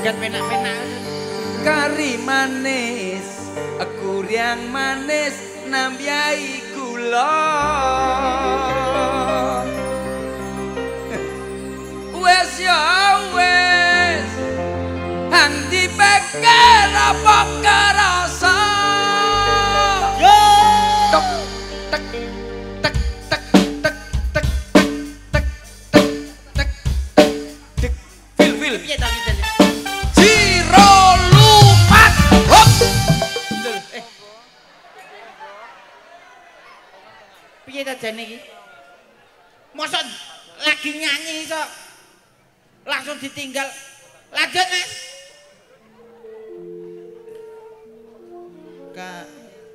joget penak-penak. Kari manis, kurang manis, nambyai gula. Wes ya wes, hang dipikir apa kerasa. Tek tek tek tek tek tek tek tek tek fil Piye ta kita? Jiro lupat hop. Piye ta jane iki? Mosok lagi nyanyi iso langsung ditinggal. Lanjut, Mas.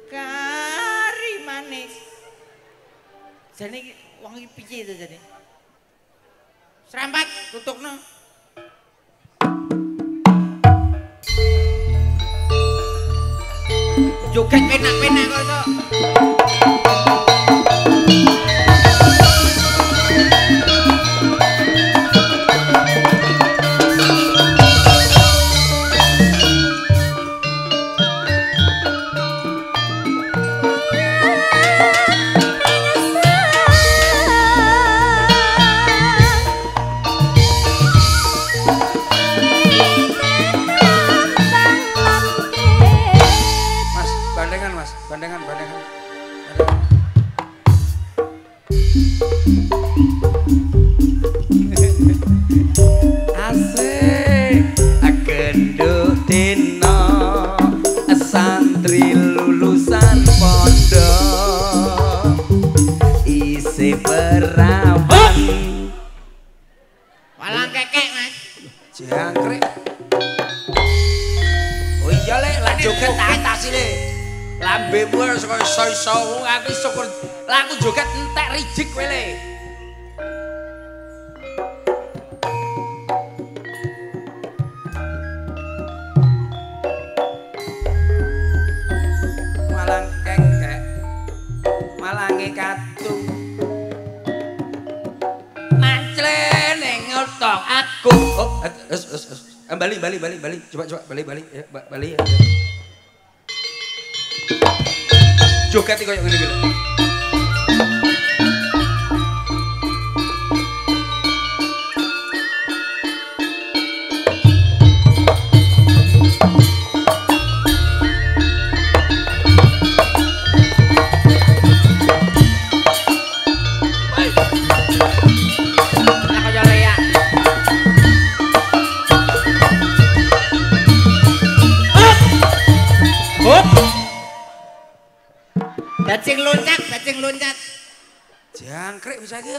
Kari manis. Jane iki wong iki piye to jane? Serampat tutukno. Joget penak-penak kok iso. Bandengan. Asik, gendut dino, santri lulusan pondok, isi perawan. Walang kekek, Mas. Jangkrik. Oh iya le, lah joget tak sih le. Lambemu harus kaya iso-iso, aku syukur. Lah aku joget entek rijik kowe le. Malang kengkek, malange katu. Manclene ngotong aku. Oh, bali. Coba bali ya, bali ya. Joget iki koyo ngene iki lho. Bajing loncat. Jangkrik bisa iki.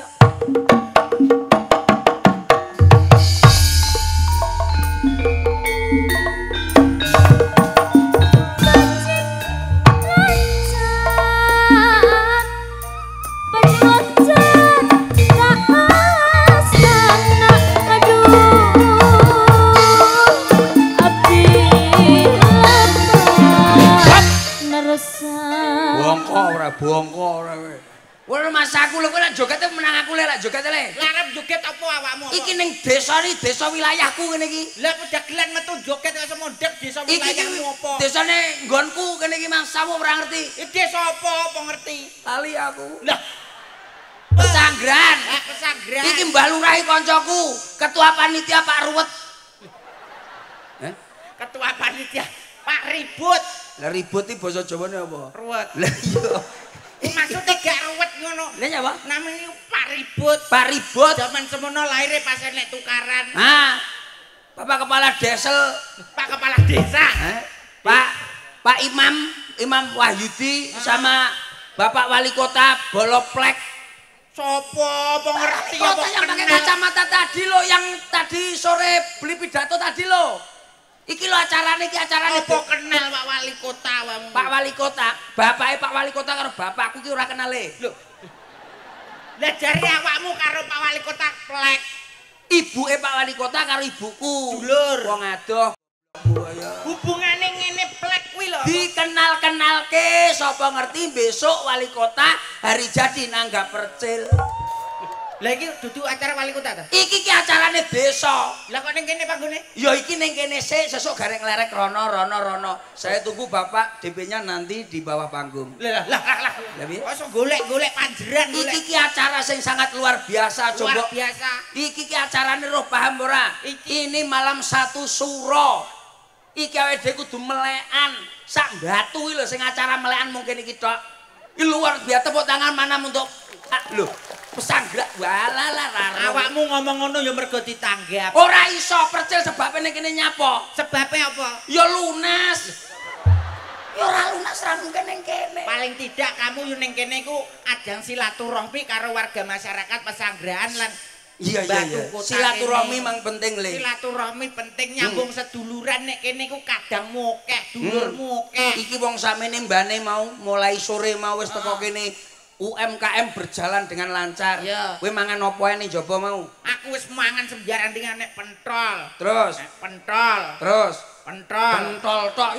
Bongko ora kowe. Kowe mas aku lho kowe lek jogete menang aku lek jogete le. Lah arep joget apa awakmu? Iki ning desa ni, desa wilayahku ngene iki. Lah pedagelan metu joget kok mondhek desa wilayahmu apa? Desane nggonku kene iki mangsamu ora ngerti. Iki desa apa ngerti? Lali aku. Lah Pesanggrahan. Pesanggrahan. Iki Mbah Lurah kancaku, ketua panitia Pak Ruwet. Ketua panitia Pak Ribut. Lah ribut iki basa Jawane apa? Ruwet. Lah iya. Maksudnya gak ruwet ngono. Lah nyapa? Namanya Pak Ribut. Pak Ribut. Zaman semono lahirnya pas enek tukaran. Ah. Bapak kepala desel. Pak kepala desa. Pak Imam Wahyudi sama Bapak Wali Kota Boloplek. Sopo pengerti apa yang pakai kacamata tadi lo, yang tadi sore beli pidato tadi lo. Iki lo acarane iki acarane. Apa kenal Pak Wali Kota wamu? Pak Wali Kota, bapake Pak Wali Kota karo bapakku iki ora kenale. Lho. Lah jare awakmu karo Pak Wali Kota plek. Ibuke Pak Wali Kota karo ibuku. Dulur. Wong adoh. Hubungane ngene plek kuwi lho. Dikenal-kenalke sapa ngerti besok Wali Kota hari jadi nanggap percil. Lah iki dudu acara wali kota ta? Iki ki acarane desa. Lah kok ning kene panggone? Ya iki ning kene sik sesuk garek lerek rono. Saya tunggu Bapak DP-nya nanti di bawah panggung. Lah. Lah piye? Kok golek-golek panjeran golek. Iki ki acara sing sangat luar biasa coba. Luar biasa. Iki ki acarane roh paham ora? Iki. Ini malam satu suro. Iki awake dhewe kudu melekan. Sak batu iki lho sing acara melekan mungkin iki tok. Iki luar biasa tepuk tangan mana untuk lho pesanggra walalah awakmu ngomong ngono ya mergo ditanggap. Ora iso percil sebabnya ning kene nyapa? Sebabe apa? Ya lunas. Ya ora lunas ra mungkin ning kene. Paling tidak kamu yo ning kene iku ajang silaturahmi karo warga masyarakat pesanggrahan lan iya. Silaturahmi mang penting le. Silaturahmi penting nyambung seduluran nek kene iku kadang mokeh, dulurmu akeh. Iki wong samene mbane mau mulai sore mau wis teko kene UMKM berjalan dengan lancar. Iya. Kowe mangan opo ae ning jaba mau? Aku wis mangan sembarang dengan nek pentol. Terus pentol tok.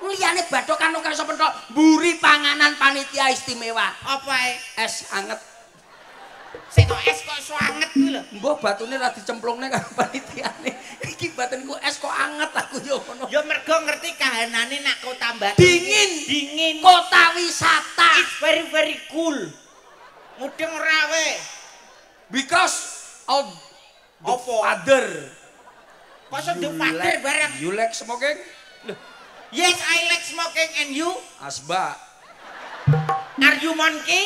Liyane bathokan kok iso pentol. Mburi panganan panitia istimewa. Apa ae? Es anget. Sik kok es kok iso anget kuwi lho. Mbah batune ra dicemplungne karo panitiane. Iki batinku es kok anget aku yo ngono. Ya mergo ngerti kahanane nak kota Batu. Dingin. Kota wisata. It's very very cool. Mudeng rawe. Because of the father. Kok the father barang. You like smoking? Yes, I like smoking and you? Asba. Are you monkey?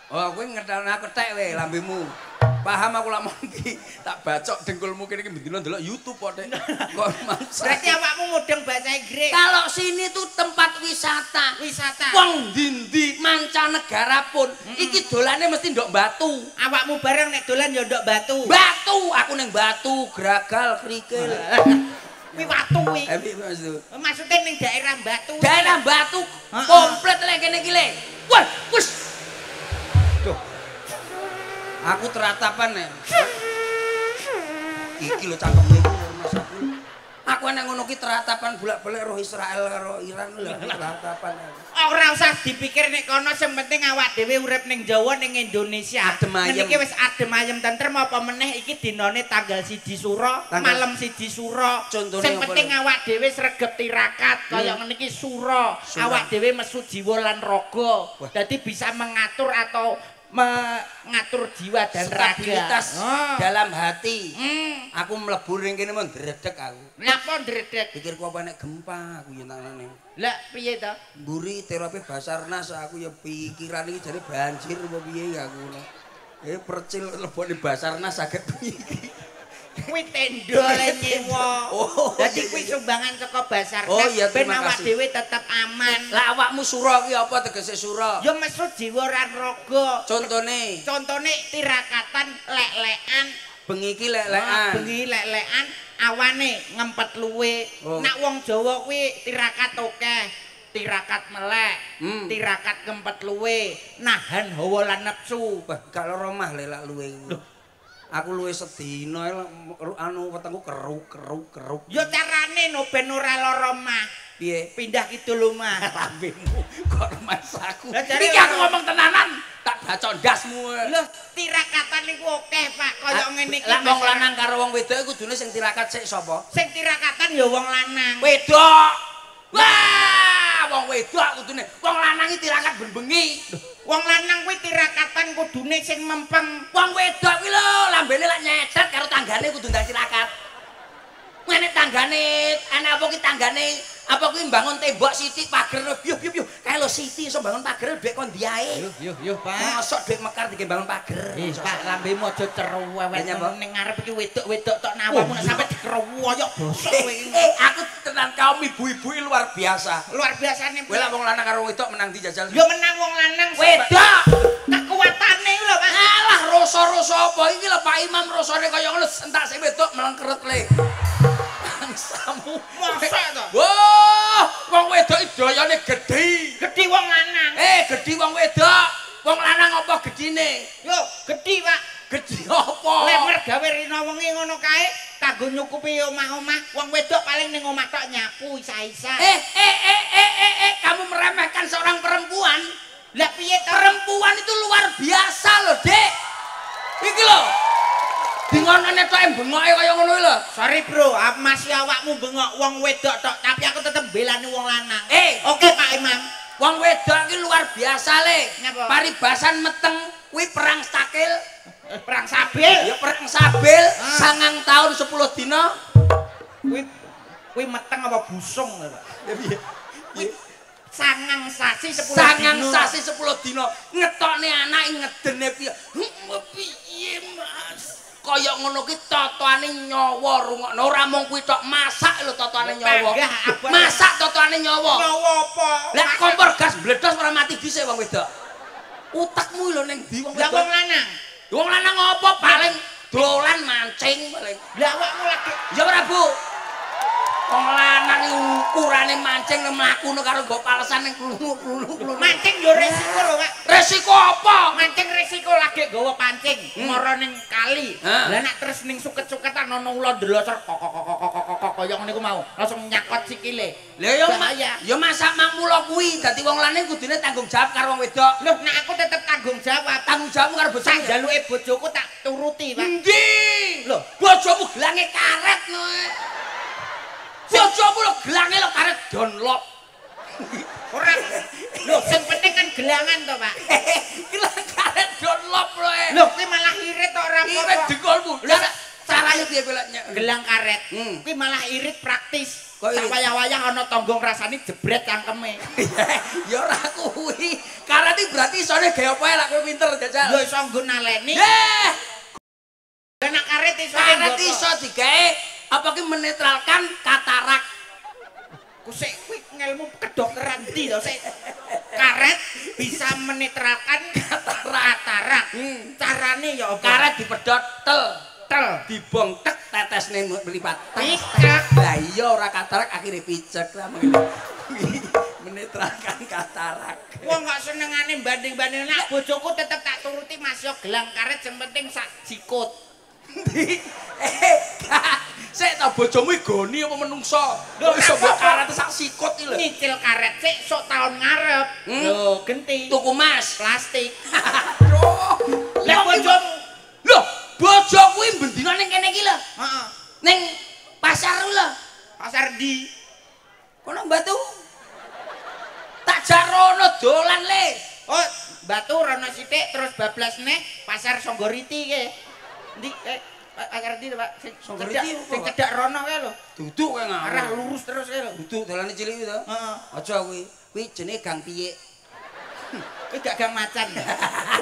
Oh, kowe ngetalno ketek we lambemu. Paham aku lak monkey. Tak bacok dengkulmu kene iki bendina ndelok YouTube kok Nek. Kok mangsa. Berarti awakmu mudeng bahasa Inggris. Kalau sini tuh tempat wisata. Wisata. Wong ndi-ndi mancanegara pun iki dolane mesti ndok Batu. Awakmu bareng nek dolan ya ndok Batu. Batu, aku ning Batu, Gragal, Krikil. Kuwi watu kuwi. Epi maksud. Maksudnya ning daerah Batu. Daerah Batu komplit lek kene iki le. Wah, wis. Duh. Aku teratapan nek. Iki lho cangkemne iki Mas aku. Aku nek ngono ki teratapan bolak-balik roh Israel karo Iran lho teratapan. Ora usah dipikir nek kono sing penting awak dhewe urip ning Jawa ning Indonesia. Adem ayem. Niki wis adem ayem tentrem apa meneh iki dinane tanggal 1 Suro, malam 1 Suro. Sing penting awak dhewe sregep tirakat kaya ngene iki Suro. Awak dhewe mesu jiwa lan raga. Dadi bisa mengatur atau mengatur jiwa dan raga dalam hati. Aku mlebu ning kene mon dredeg aku. Napa dredeg? Pikirku apa nek gempa aku yen tanane. Lah piye to? Mburi terapi Basarnas aku ya pikiran iki jare banjir apa piye aku ngono. Percil lebone Basarnas saged piye iki. Kuwi tenda le nyewa. Dadi kuwi sumbangan saka Basarnas ben awak dhewe tetep aman. Lah awakmu sura kuwi apa tegese sura? Ya mesra jiwa lan raga. Contone tirakatan lek-lekan. Bengi iki lek-lekan. Bengi lek-lekan awane ngempet luwe. Nak wong Jawa kuwi tirakat akeh. Tirakat melek, tirakat ngempet luwe, nahan hawa lan nepsu. Wah, gak lara mah lek luwe. Aku luwe sedina anu wetengku keruk. Ya carane no ben ora lara mah. Piye? Pindah kidul omah. Lambemu kok masaku. Iki aku ngomong tenanan, tak bacok ndasmu. Lho, tirakatan niku akeh, Pak. Kaya ngene iki. Lah wong lanang karo wong wedok kudune sing tirakat sik sapa? Sing tirakatan ya wong lanang. Wedok. Wah, wong wedok kudune. Wong lanang iki tirakat bengi. Wong lanang kuwi tirakatan kudune sing mempeng. Wong wedok kuwi lho lambene lak nyedet karo tanggane kudu ndang tirakat. Ngene tanggane, ana apa ki tanggane? Apa kuwi mbangun tembok sithik pager. Yo. Kae lho Siti iso mbangun pager dhek kon diae. Yo, Pak. Mosok dhek mekar dike mbangun pager. Pak, lambemu aja cerewet ning ngarep iki wedok-wedok tok nawamu nek sampe dikerowoyok bosok kowe. Aku tenan kaum ibu-ibu luar biasa. Luar biasane. Kowe lak wong lanang karo wedok menang dijajal. Yo menang wong lanang. Wedok. Kekuatane lho, Pak. Alah rasa-rasa apa iki lho Pak Imam rasane kaya ngono entak sing wedok melengkeret le. Bangsamu. Mosok to? Wah, wong wedok iki dayane gedhi. Gedhi wong lanang. Gedhi wong wedok. Wong lanang apa gedine? Yo, gedhi, Pak. Gedhi apa? Lek mergawe rina wengi ngono kae kanggo nyukupi omah-omah, wong wedok paling ning omah tok nyapu isa-isa. Kamu meremehkan seorang perempuan. Lah piye to? Perempuan itu luar biasa loh, Dek. ketoke bengoke kaya ngono lho. Sorry bro, masih awakmu bengok wong wedok tok, tapi aku tetep belani wong lanang. Oke Pak Imam. Wong wedok iki luar biasa le. Paribasan meteng kuwi perang stakil. Perang sabil. Ya perang sabil 9 tahun 10 dina. Kuwi meteng apa busung lho, Pak? Ya piye? Sangang sasi 10 dina. Sangang sasi 10 dina. Ngetokne anake ngedene piye? Piye Mas? Kaya ngono ki totoane nyawa rungokno. Ora mung kuwi tok, masak lho totoane nyawa. Masak totoane nyawa. Nyawa apa? Lah kompor gas bledos ora mati dhisik wong wedok. Utekmu lho ning ndi wong wedok? Lah wong lanang. Wong lanang apa paling dolan mancing paling. Lah awakmu lagi. Ya ora Bu. Wong lanang iki ukurane mancing mlakune karo nggo palesan ning klunuk-klunuk. Mancing yo resiko lho, Pak. Resiko apa? Mancing resiko lagi nggawa pancing, mara ning kali. Lah nek terus ning suket-suketan ana ula ndelosor kok kaya ngene iku mau, langsung nyakot sikile. Lah ya masak mangmula kuwi dadi wong lanang kudune tanggung jawab karo wong wedok. Loh, nek aku tetep tanggung jawab. Tanggung jawabmu karo bojomu. Jaluke bojoku tak turuti, Pak. Endi? Lho, bojomu gelange karet kowe. Bojomu lho gelange lho karet Dunlop. Ora. Lho, sing penting kan gelangan to, Pak. Gelang karet Dunlop lho. Lho, kuwi malah irit to ora apa-apa. Irit dengkulmu. Lah carane piye peleknya? Gelang karet. Kuwi malah irit praktis. Sak wayah-wayah ana tonggong rasane jebret cangkeme. Ya ora kuwi. Karet iki berarti isone gawe apa lek kowe pinter jajal. Lho iso nggo naleni. Gelang karet iso digawe apa ki menetralkan katarak. Kusik kuwi ngelmu kedokteran ndi to sik. Karet bisa menetralkan katarak. Carane ya apa? Karet dipedhot tel dibong tek tetesne mlipat. Picek. Lah iya ora katarak akhire picek lah menetralkan katarak. Wong gak senengane banding-banding nek bojoku tetep tak turuti Mas yo gelang karet sing penting sak jikut. Sik ta bojomu goni apa menungso? Lho iso mbok karet sak sikut iki lho. Nyicil karet sik sok taun ngarep. Lho, genti. Tuku mas Plastik. Lah bojomu. Lho, bojoku kuwi bendina ning kene iki lho. Heeh. Ning pasar lho. Pasar di. Kono Batu. Tak jarono dolan le. Oh, Batu rono sithik terus bablas neh pasar Songgoriti ke. Ndi pasar ndi Pak? Songgoriti sing cedhak rono kae lho. Duduk kowe ngarep. Arah lurus terus kae lho. Duduk dalane cilik to? Heeh. Aja kuwi. Kuwi jenenge Gang Piyik. Kuwi gak gang macan.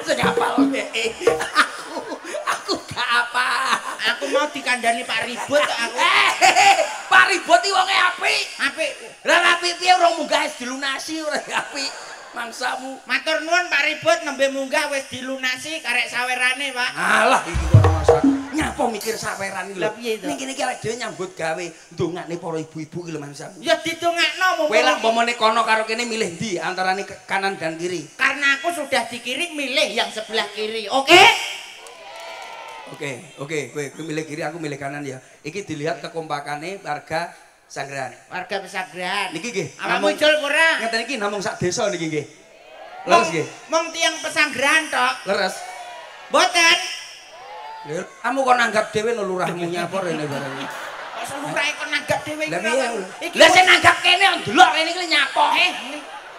Sing apal aku gak apa. Aku mau dikandani Pak Ribut kok aku. Pak Ribut iki wonge apik. Apik. Lah apik piye urung munggah wis dilunasi ora apik. Mangsamu. Matur nuwun Pak Ribut nembe munggah wis dilunasi karek sawerane, Pak. Alah iki kok masak. Nyapa mikir saweran iki lho. Lah piye to? Ning kene iki arek dhewe nyambut gawe ndongakne para ibu-ibu iki lho mangsamu. Ya didongakno mumpung. Kowe lak umpamane kono karo kene milih ndi antarane kanan dan kiri? Karena aku sudah di kiri milih yang sebelah kiri. Oke? Oke, kowe milih kiri, aku milih kanan ya. Iki dilihat kekompakane warga Sanggrahan. Warga Pesagrahan. Niki nggih. Awakmu ijol ora? Ngeten iki namung sak desa niki nggih. Leres nggih. Mong tiyang Pesagrahan tok. Leres. Mboten. Lho, kamu kok nanggap dhewe no lurahmu nyapa rene bareng. Kok lurahe kok nanggap dhewe Lah piye? iki. Lah sing nanggap kene ndelok rene iki nyapa.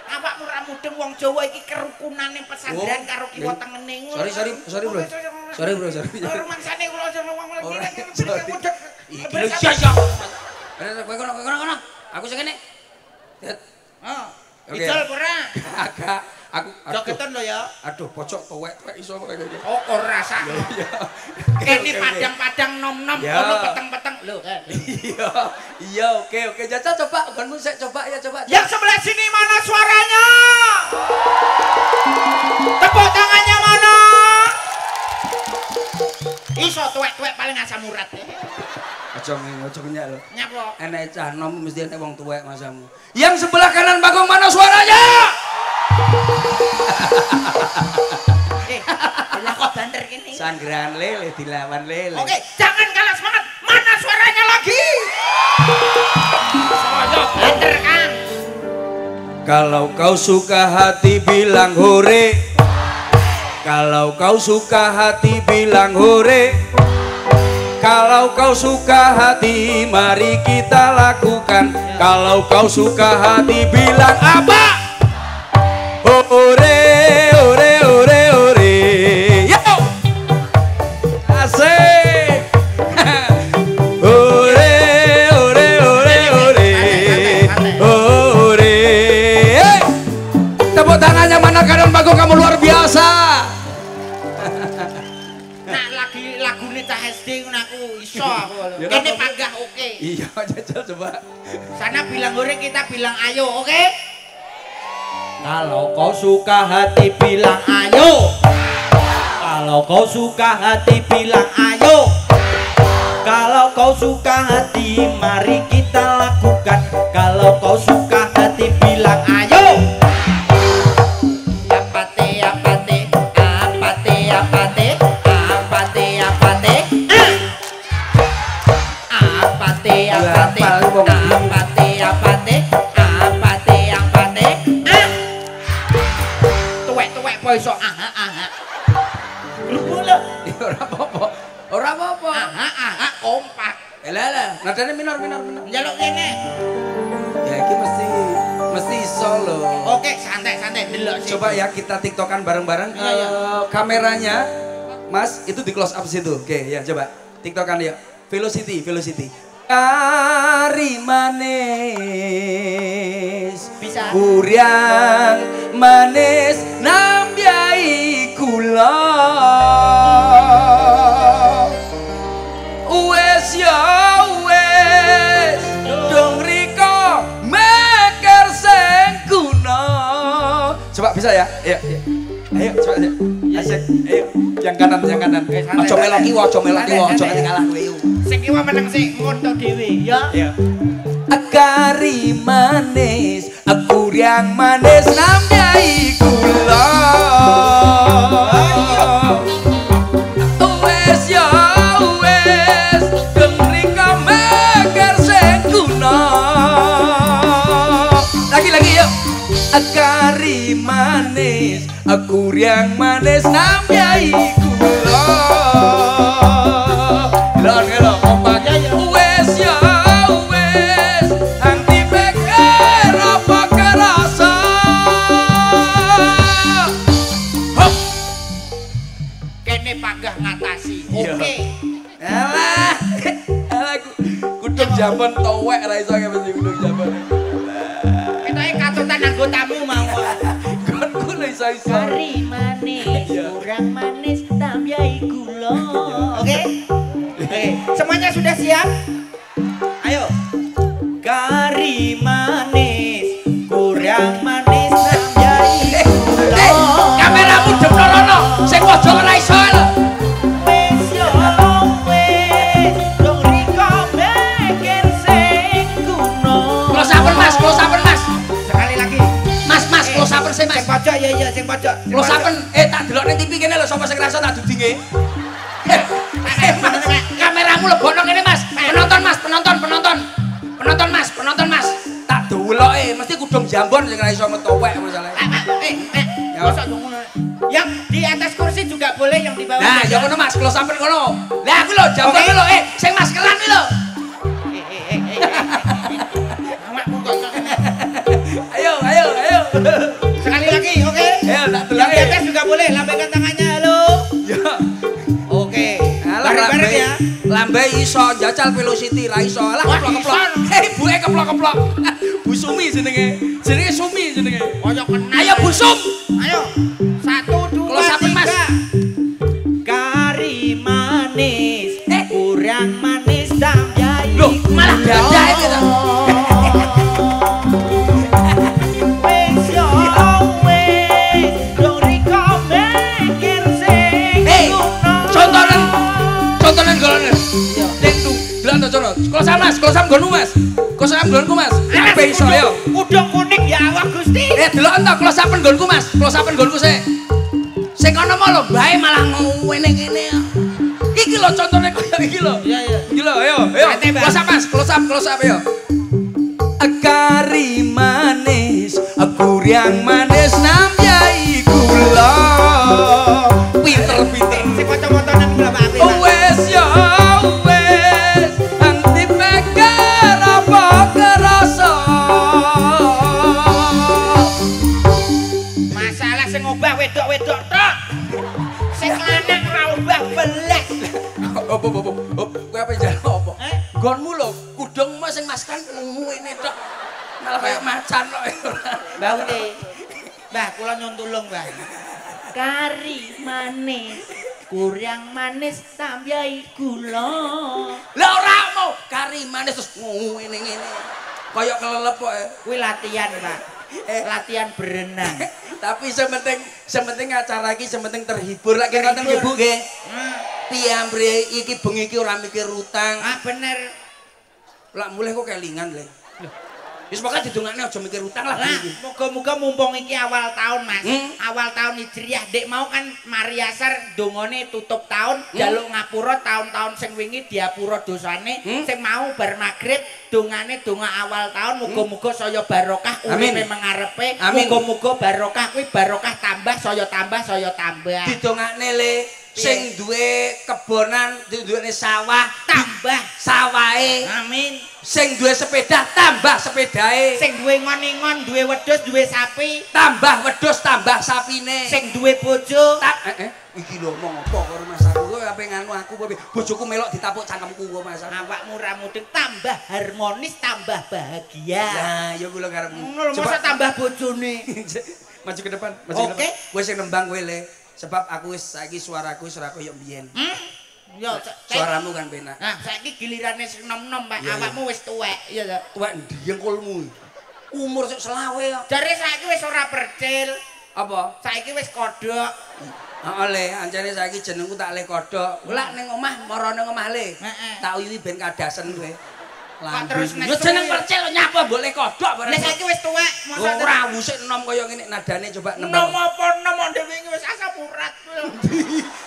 Awakmu ora mudeng wong Jawa iki kerukunane Pesagrahan karo kiwa tengene ngono. Sorry bro. Sorry. Ora mangsane kula wong lagi. Iki lho ya. Kowe kono. Aku sing kene. Oh. Ijol ora? Agak aku jogetan lho ya. Aduh, pojok tuwek-tuwek iso kok iki. Oh, ora sak. Kene padang-padang nom-nom kono peteng-peteng lho. Iya, oke. Jaca coba nggonmu sik coba ya coba. Yang sebelah sini mana suaranya? Tepuk tangannya mana? Iso tuwek-tuwek paling asam urat. Aja ngenyak lho. Nyapa? Enek cah nom mesti enek wong tuwek masamu. Yang sebelah kanan Bagong mana suaranya? Lah kok banter kene. Sanggrahan lele dilawan lele. Oke, jangan kalah semangat. Mana suaranya lagi? Saya banter kan. Kalau kau suka hati bilang hore. Kalau kau suka hati bilang hore. Kalau kau suka hati, mari kita lakukan. Kalau kau suka hati, bilang apa? Ore, ore, ore, ore. Yo! Asik! Ore, ore, ore, ore. Ore. Tepuk tangannya mana kanan bagus, kamu luar biasa. Aku iso aku. Kene panggah oke. Iya, jajal coba. Sana bilang goreng, kita bilang ayo, oke? Kalau kau suka hati bilang ayo. Kalau kau suka hati bilang ayo. Kalau kau suka hati mari kita lakukan. Kalau kau suka hati bilang ayo. Apate apate apate apate apate apate apate apate apate apate apate apate tuwek-tuwek po iso aha lho Ora apa-apa. Ora apa-apa. aha kompak Lah, nadane minor. njaluk kene Ya iki mesti iso lho. oke santai delok sih Coba ya kita tiktokan bareng-bareng. Iya. Kameranya Mas itu di close up situ. Oke, ya coba. Tiktokan ya. Velocity. Kari manis Bisa. Kuryang manis nambyai kula. Wes ya wes dong riko meker sing kuno. Coba bisa ya? Ayo coba aja. Asik. Ayo. Yang kanan. Aja melok kiwa, aja kalah kowe yo. sing kiwa meneng sik ngontok dhewe ya Iya. Kari manis, aku yang manis nambyai kula. Wes ya wes, deng rika meker sing kuno. Lagi yuk. Kari manis, aku yang manis nambyai kula. Lho, kompak. Wes ya wes, anti beker apa kerasa. Hop. kene panggah ngatasi Iya. oke Alah, kudung jaman towek ra iso mesti kudung jaman. ketoke katutan anggotamu mau Konku lho iso. kari manis kurang manis tambyai gula oke semuanya sudah siap ayo kari manis kurang manis tambyai gula Kameramu jemlorono, sing pojok ora iso lho. wis yo wis dong riko meker sing kuno Close up Mas. sekali lagi Mas, close up sih Mas. sing pojok ya sing pojok Close up tak delok ning TV kene lho sapa sing ngrasa tak dudinge. Kameramu lebono kene Mas. Penonton Mas. Tak deweloke mesti kudung jambon sing ra iso metowek masalah. Masa dong ngono. Yang di atas kursi juga boleh, yang di bawah. Nah, ya ngono Mas, close up ngono. Lah aku lho jambon lho, sing maskeran iki lho. Awakmu kok. Ayo. Sekali lagi, oke? Ayo, tak Yang di delok. atas juga boleh, lambaikan tangannya, halo. Ya. Oke. Alah, Bareng-bareng ya. Lambe iso jajal velocity ra iso. Alah Wah, keplok-keplok. Ibuke keplok-keplok. Bu Sumi jenenge. Jenenge Sumi jenenge. Koyo kenal. Ayo Bu Sum. Ayo. 1 2 Close up, Mas. 3. Kari manis, kurang manis tambyai. Loh, malah dadah itu. Wis yo wis, dong riko meker sing kuno. Contonan golongan. Tentu. Delok to cono. Close up nggonmu Mas. Close up nggonku Mas. Kabeh iso yo. Udang kuning ya Allah Gusti. Delok to close up nggonku Mas. Close up nggonku sik. Sing kono mau lho bae malah ngene kene. Iki lho contone koyo iki lho. Iya. Iki lho, ayo. Close up Mas, close up yo. Kari manis, aku yang manis nambyai kula. Pinter. Si foto-fotonan kula Pak. Wes ya wes. sing obah wedok-wedok tok. Sing lanang ora obah belas. Opo. Kowe apa jalan opo? Gonmu lho, kudung mas sing maskan ngene tok. Malah kaya macan kok. Mbah Ute. Mbah kula nyun tulung, Mbah. Kari manis, kurang manis tambahi gula. Lah ora mau kari manis terus ngene. Kaya kelelep kok. Kuwi latihan, Pak. Latihan berenang. Tapi sementing acara iki sementing terhibur lek ngoten nggih Bu nggih. Piye ambre iki bengi iki ora mikir utang. Ah bener. Lah mulih kok kelingan le. Wis pokoke didongakne aja mikir utang lah iki. Muga-muga mumpung iki awal tahun, Mas. Awal tahun Hijriah. Dek mau kan Mariasar dongane tutup tahun, njaluk ngapura tahun-tahun sing wingi diapura dosane. Sing mau bar magrib dongane donga awal tahun, muga-muga saya barokah uripe mengarepe. Muga-muga barokah kuwi barokah tambah saya tambah. Didongakne le sing duwe kebonan, duwe sawah tambah sawahe. Amin. Sing duwe sepeda tambah sepedae. Sing duwe ngon-ngon, duwe wedhus, duwe sapi, tambah wedhus, tambah sapine. Sing duwe bojo, iki lho omong apa karo Mas aku kowe ape nganu aku kowe bojoku melok ditapuk cangkemku kok Mas. Awakmu ra mudeng tambah harmonis, tambah bahagia. Nah, ya kula karepmu. Ngono lho masa tambah bojone. Maju ke depan, maju ke depan. Kowe sing nembang kowe le. Sebab aku wis saiki suaraku wis ora koyo mbiyen. Yo, suaramu kan penak. Nah, saiki gilirane sing nom-nom, Pak. Awakmu wis tuwek, iya ta? Tuwek ndi engkulmu? Umur sik selawe kok. Jare saiki wis ora percil. Apa? Saiki wis kodhok. Heeh le, ancane saiki jenengku tak le kodhok. Lak ning omah, marane omah le. Tak uyuhi ben kadasen kowe. Kok terus nek yo jeneng percil nyapa mbok le kodhok bareng. Nek saiki wis tuwek, mosok ora wusik enom kaya ngene nadane coba nembang. Nom apa nom dhewe iki wis asam urat.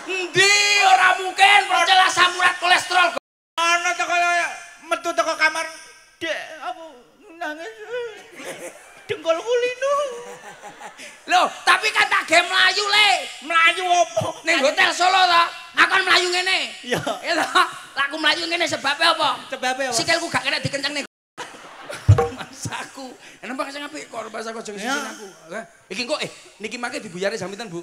Endi ora mungkin percil asam urat kolesterol. Ana to kaya metu teko kamar. Dek, aku nangis. Dengkul kulino. Loh, tapi kan tak ge mlayu le. Mlayu opo? Ning hotel Solo ta. Aku kan mlayu ngene. Iya. Ya ta. Lah aku mlayu ngene sebabe apa? Sebabe apa? Sikilku gak kena dikenceng ning masaku. Nembang sing apik kok masak aja ngisisin aku. Iki kok niki mangke dibuyare jam pinten, Bu?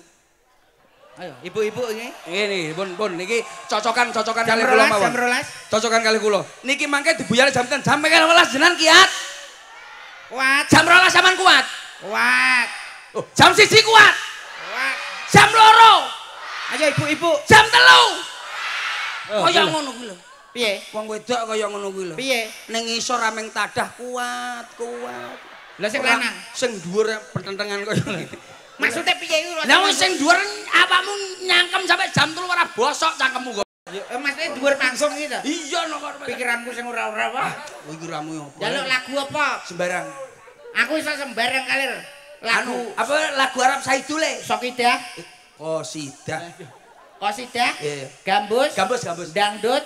Ayo, ibu-ibu ini. Ini, pun niki cocokan kali kula mawon. Jam 12. Cocokan kali kula. Niki mangke dibuyare jam pinten? Jam 12 jenengan kiat. Kuat. Jam 12 sampean kuat. Kuat. Oh, jam 1 kuat. Kuat. Jam 2. Ayo ibu-ibu. Jam 3. Kaya ngono kuwi lho. Piye? Wong wedok kaya ngono kuwi lho. Piye? Ning isor ameng tadah kuat. Lah sing lanang sing dhuwur pententengan kaya ngene. Maksudnya piye iku? Lah wong sing dhuwur awakmu nyangkem sampai jam 3 ora bosok cangkemmu kok. Maksudnya dhuwur panggung iki to? Iya no kok. Pikiranku sing ora-ora wae. Oh iki ramu opo? Jaluk lagu apa? Sembarang. Aku iso sembarang kalir. Lagu apa lagu Arab Saidule? Sokidah. Qasidah. Qasidah. Iya. Gambus. Dangdut.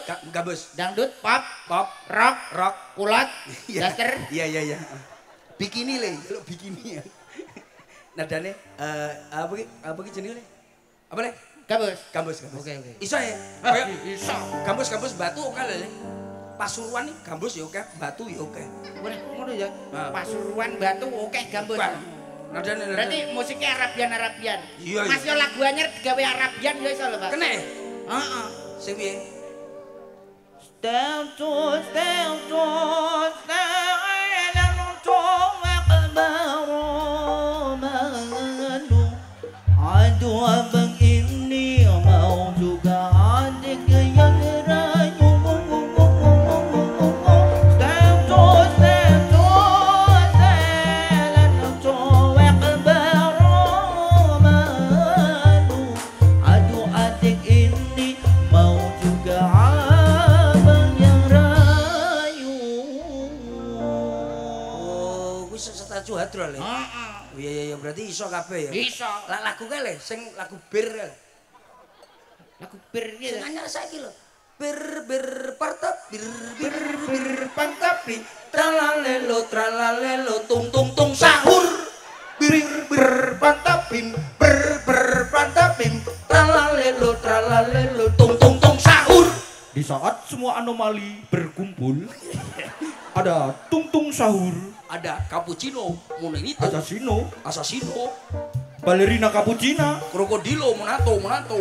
Dangdut, pop, rock, kulot, daster. Iya. Bikini le, jaluk bikini ya. Nadane apa ki jenenge le? Apa le? Gambus. Oke. Iso ya? Iso. Gambus batu oke le. Pasuruan nih gambus ya oke, batu ya oke. Ngono ya. Pasuruan batu oke gambus. Nadane. Berarti musiknya Arabian. Iya. Mas yo lagu anyar digawe Arabian ya iso lho, Pak. Kene? Heeh. Sing piye? Step to Aduh abang ini mau juga adik yang rayu. Step to selan cowek baru malu. Aduh adik ini mau juga abang yang rayu. Oh, kuwi setaju hadro le. Heeh. Iya berarti iso kabeh ya. Iso. Lah lagu kae le sing lagu bir kae. Lagu bir iki. Sing anyar saiki lho. Bir partap bir pantapi tralalelo tung sahur. bir pantapim pantapim Tralalelo tung sahur. Di saat semua anomali berkumpul ada tung sahur, ada cappuccino, monelito, asasino, asasino, Ballerina Cappuccina, Krokodilo, Monato.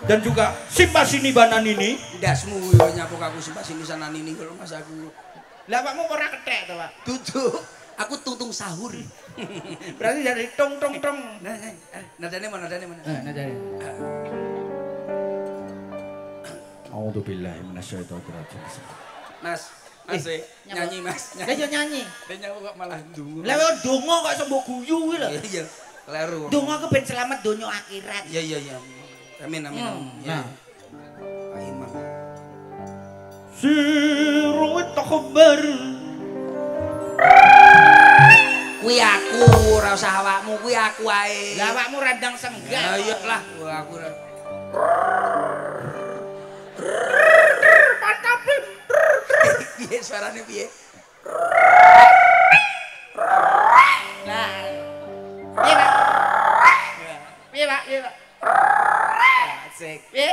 dan juga Simpasini Bananini. Ndasmu nyapuk aku Simpasini Sananini kalau mas aku. Lah awakmu ora kethek to, Pak? Duduk, aku tuntung sahur. Berarti dari tong. Nadane mana? Nadane. A'udzubillahi minasyaitonir rajim. Mas, nyanyi Mas. Lah yo nyanyi. Dia nyanyi kok malah ndonga. Lah yo ndonga kok iso mbok guyu kuwi lho. Iya, kleru. Ndonga ku ben selamat donya akhirat. Iya. Amin. Nah. Pak Imam. Siru takbar. Kuwi aku, ora usah awakmu, kuwi aku ae. Lah awakmu randang senggak. Ya iyalah, aku. Mantap. Piye suarane piye? Nah. Piye, Pak? Piye, Pak? Asik. Piye?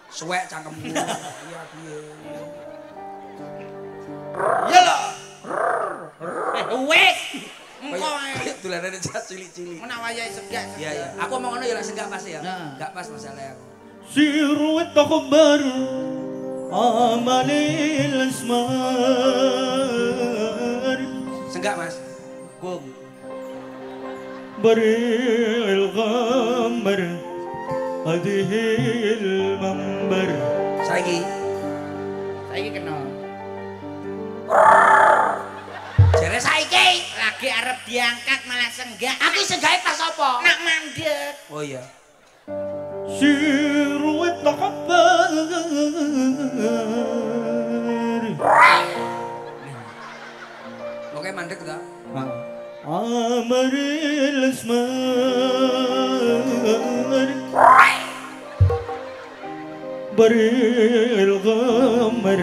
Suwek cangkemmu. Iya piye. Ya lho. Wes. Engko ae. Dolanane jas cilik-cilik. menawa wayahe segak. Iya. Aku omong ngono ya lek enggak pas ya. Enggak pas masalah aku. Siru takbar. Amalil asmar. Senggak Mas. Kum. Baril ghamar. Hadhil mambar. Saiki kena. Jare saiki Lagi arep diangkat malah senggak. aku senggahe pas apa? Nak mandek. oh iya. Siru takbar. Oke mandek ta? Amaril asmar. Baril ghamar.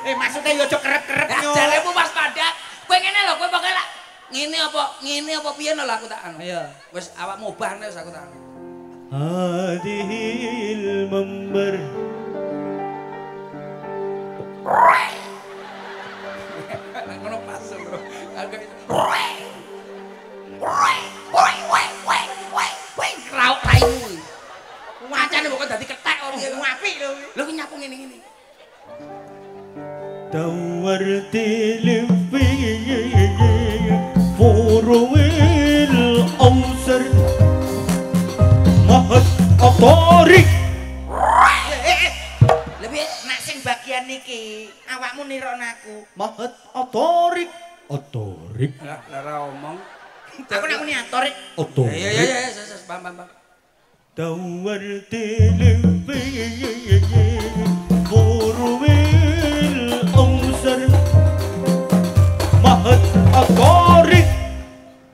Maksudnya yo aja kerep-kerep yo. Jaremu pas pada. Kowe ngene lho, kowe pokoke lak ngene apa piye lho aku tak anu. Iya. Wis awakmu obah wis aku tak anu. Hadhil mambar. Ngono pas bro. Agak Rauk raimu. Wacane kok dadi kethek kok piye. Apik lho. Lho ki nyapu ngene-ngene. دورت لفي فروي الأوسر مهد أطارق. Lebih Nak sing bagian niki awakmu nirokno aku. Mahat Atorik. Atorik. Lah ora omong. Aku nak muni Atorik. Iya, paham. دورت لفي فروي الأوسر مهد أطارق.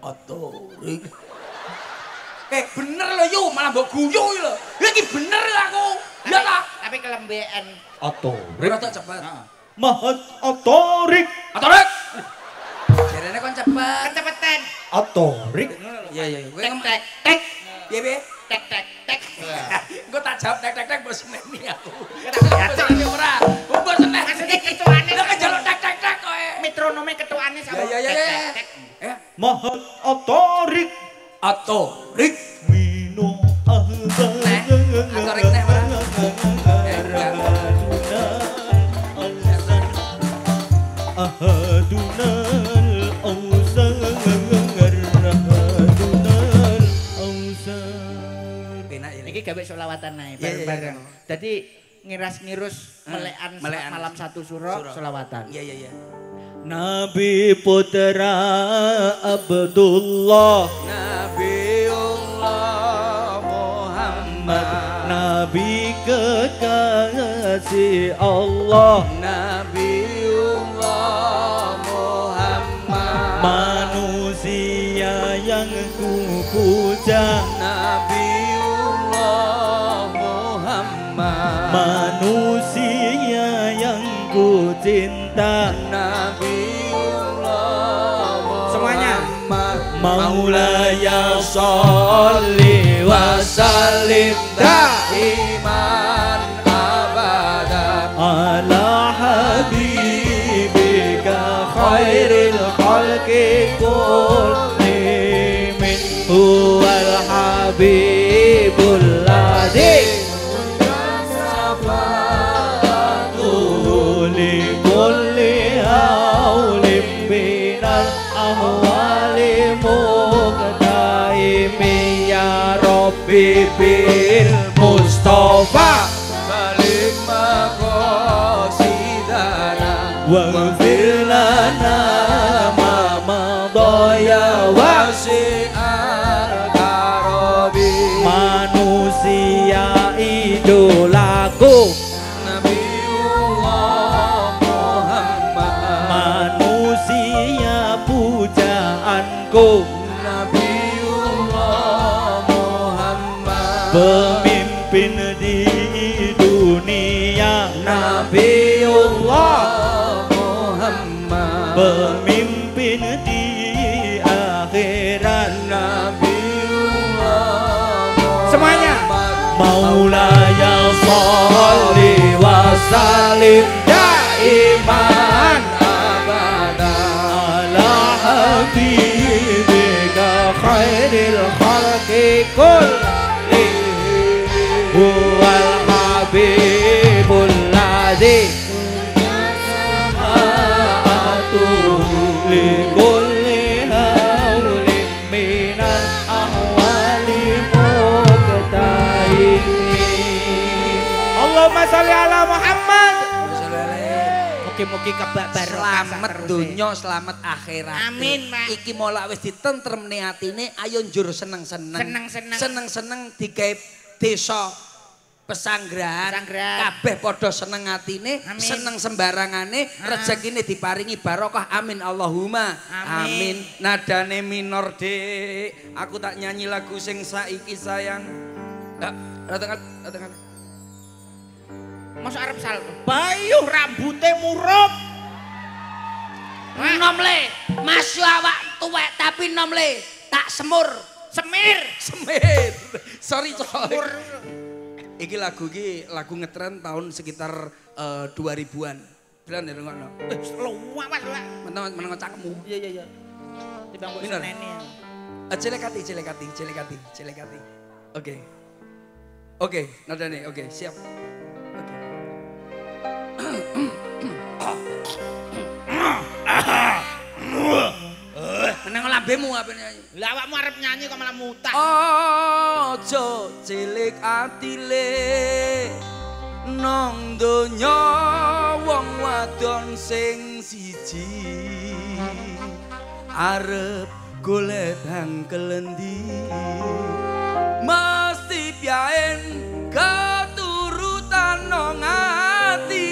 Atorik. Bener lho yu, malah mbok guyu lho. Iki bener aku. Ya ta? Tapi kelembean Atorik. Ora tak cepet. Mahat Atorik. Atorik. Jarene kon cepet. Kecepetan. Atorik. Iya. Kowe Tek tek. piye? Tek tek tek. Engko tak jawab tek bos seneni aku. Ya Ini ora. Bos seneng. maksudnya ketuane. Lah kejaluk tek kowe. Metronome ketuane sama. Ya. Mahat Atorik. Atorik. Mino Atorik neh ora. Ahadunal Ausar. Ahadunal Ausar. Penak ya. Iki gawe selawatan ae bareng-bareng. Dadi ngiras-ngirus melekan malam satu suro selawatan. Iya. Nabi Putra Abdullah, Nabiullah Muhammad, Nabi kekasih Allah, Nabiullah Muhammad, manusia yang kupuja, Nabiullah Muhammad, manusia yang ku cinta, semuanya. Maulaya sholli wa sallim daiman abada ala habibika khairil khalqi kullihim. huwal habibul ladzi li kulli haulim minal ahwali muqtaimi ya Rabbi bil Mustafa balik maqasidana waghfir lana ma madaya wasi'al karobi manusia idolaku Nabiullah Muhammad manusia pujaanku Nabiullah Muhammad pemimpin di dunia Nabiullah Muhammad pemimpin di akhirat Nabiullah semuanya Maulaya sholli wa sallim daiman abada ala habibika khairil khalqi kullihim huwal habibul ladzi li kulli hawlin minal ahwali muqtaimi Allahumma sholli ala Muhammad. Mugi-mugi kebak barokah selamat dunya selamat akhirat. Amin, Pak. Iki mola wis ditentremne atine ayo njur seneng-seneng. Seneng-seneng. Seneng-seneng digawe desa pesanggrahan. Kabeh padha seneng atine, seneng sembarangane, rezekine diparingi barokah. Amin Allahumma. Amin. nadane minor Dik aku tak nyanyi lagu sing saiki sayang datang Mas arep salto. Bayuh rambute murup. Nom le, Mas yo awak tuwek tapi nom le, tak semur. Semir. sorry iki lagu ngetren tahun sekitar 2000-an beran ya ngono Luwak Mas. meneng cakemmu Iya. Timbang kok Minor. senene. Celekati. Oke, nadane. Oke, siap. Oke. Meneng lambemu apa nyanyi? Lah awakmu arep nyanyi kok malah mutah. Ojo cilik atile nang donya wong wadon sing siji arep golek hangkelendi mesti piyen keturutan nang ati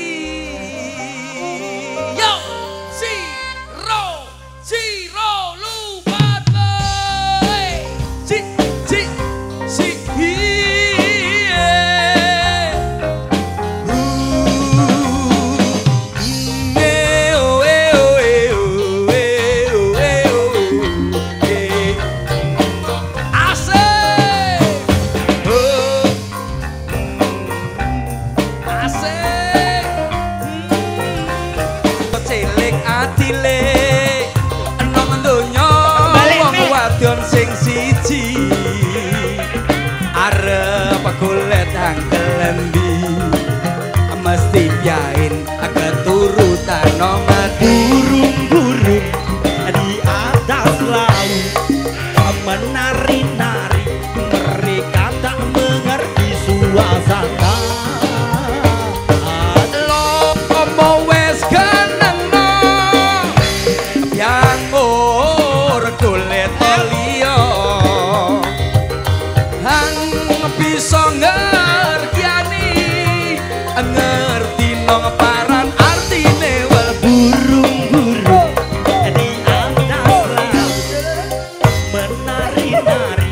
yo siro lupat sing siji arep golek hangkelembi mesti piyain keturutan nomor Burung-burung di atas laut menari-nari mereka tak mengerti suasana. Lomo wes kenengno yang golek liya hang bisa ngertiani ngerti nang paran artine wal Burung-burung di atas laut menari-nari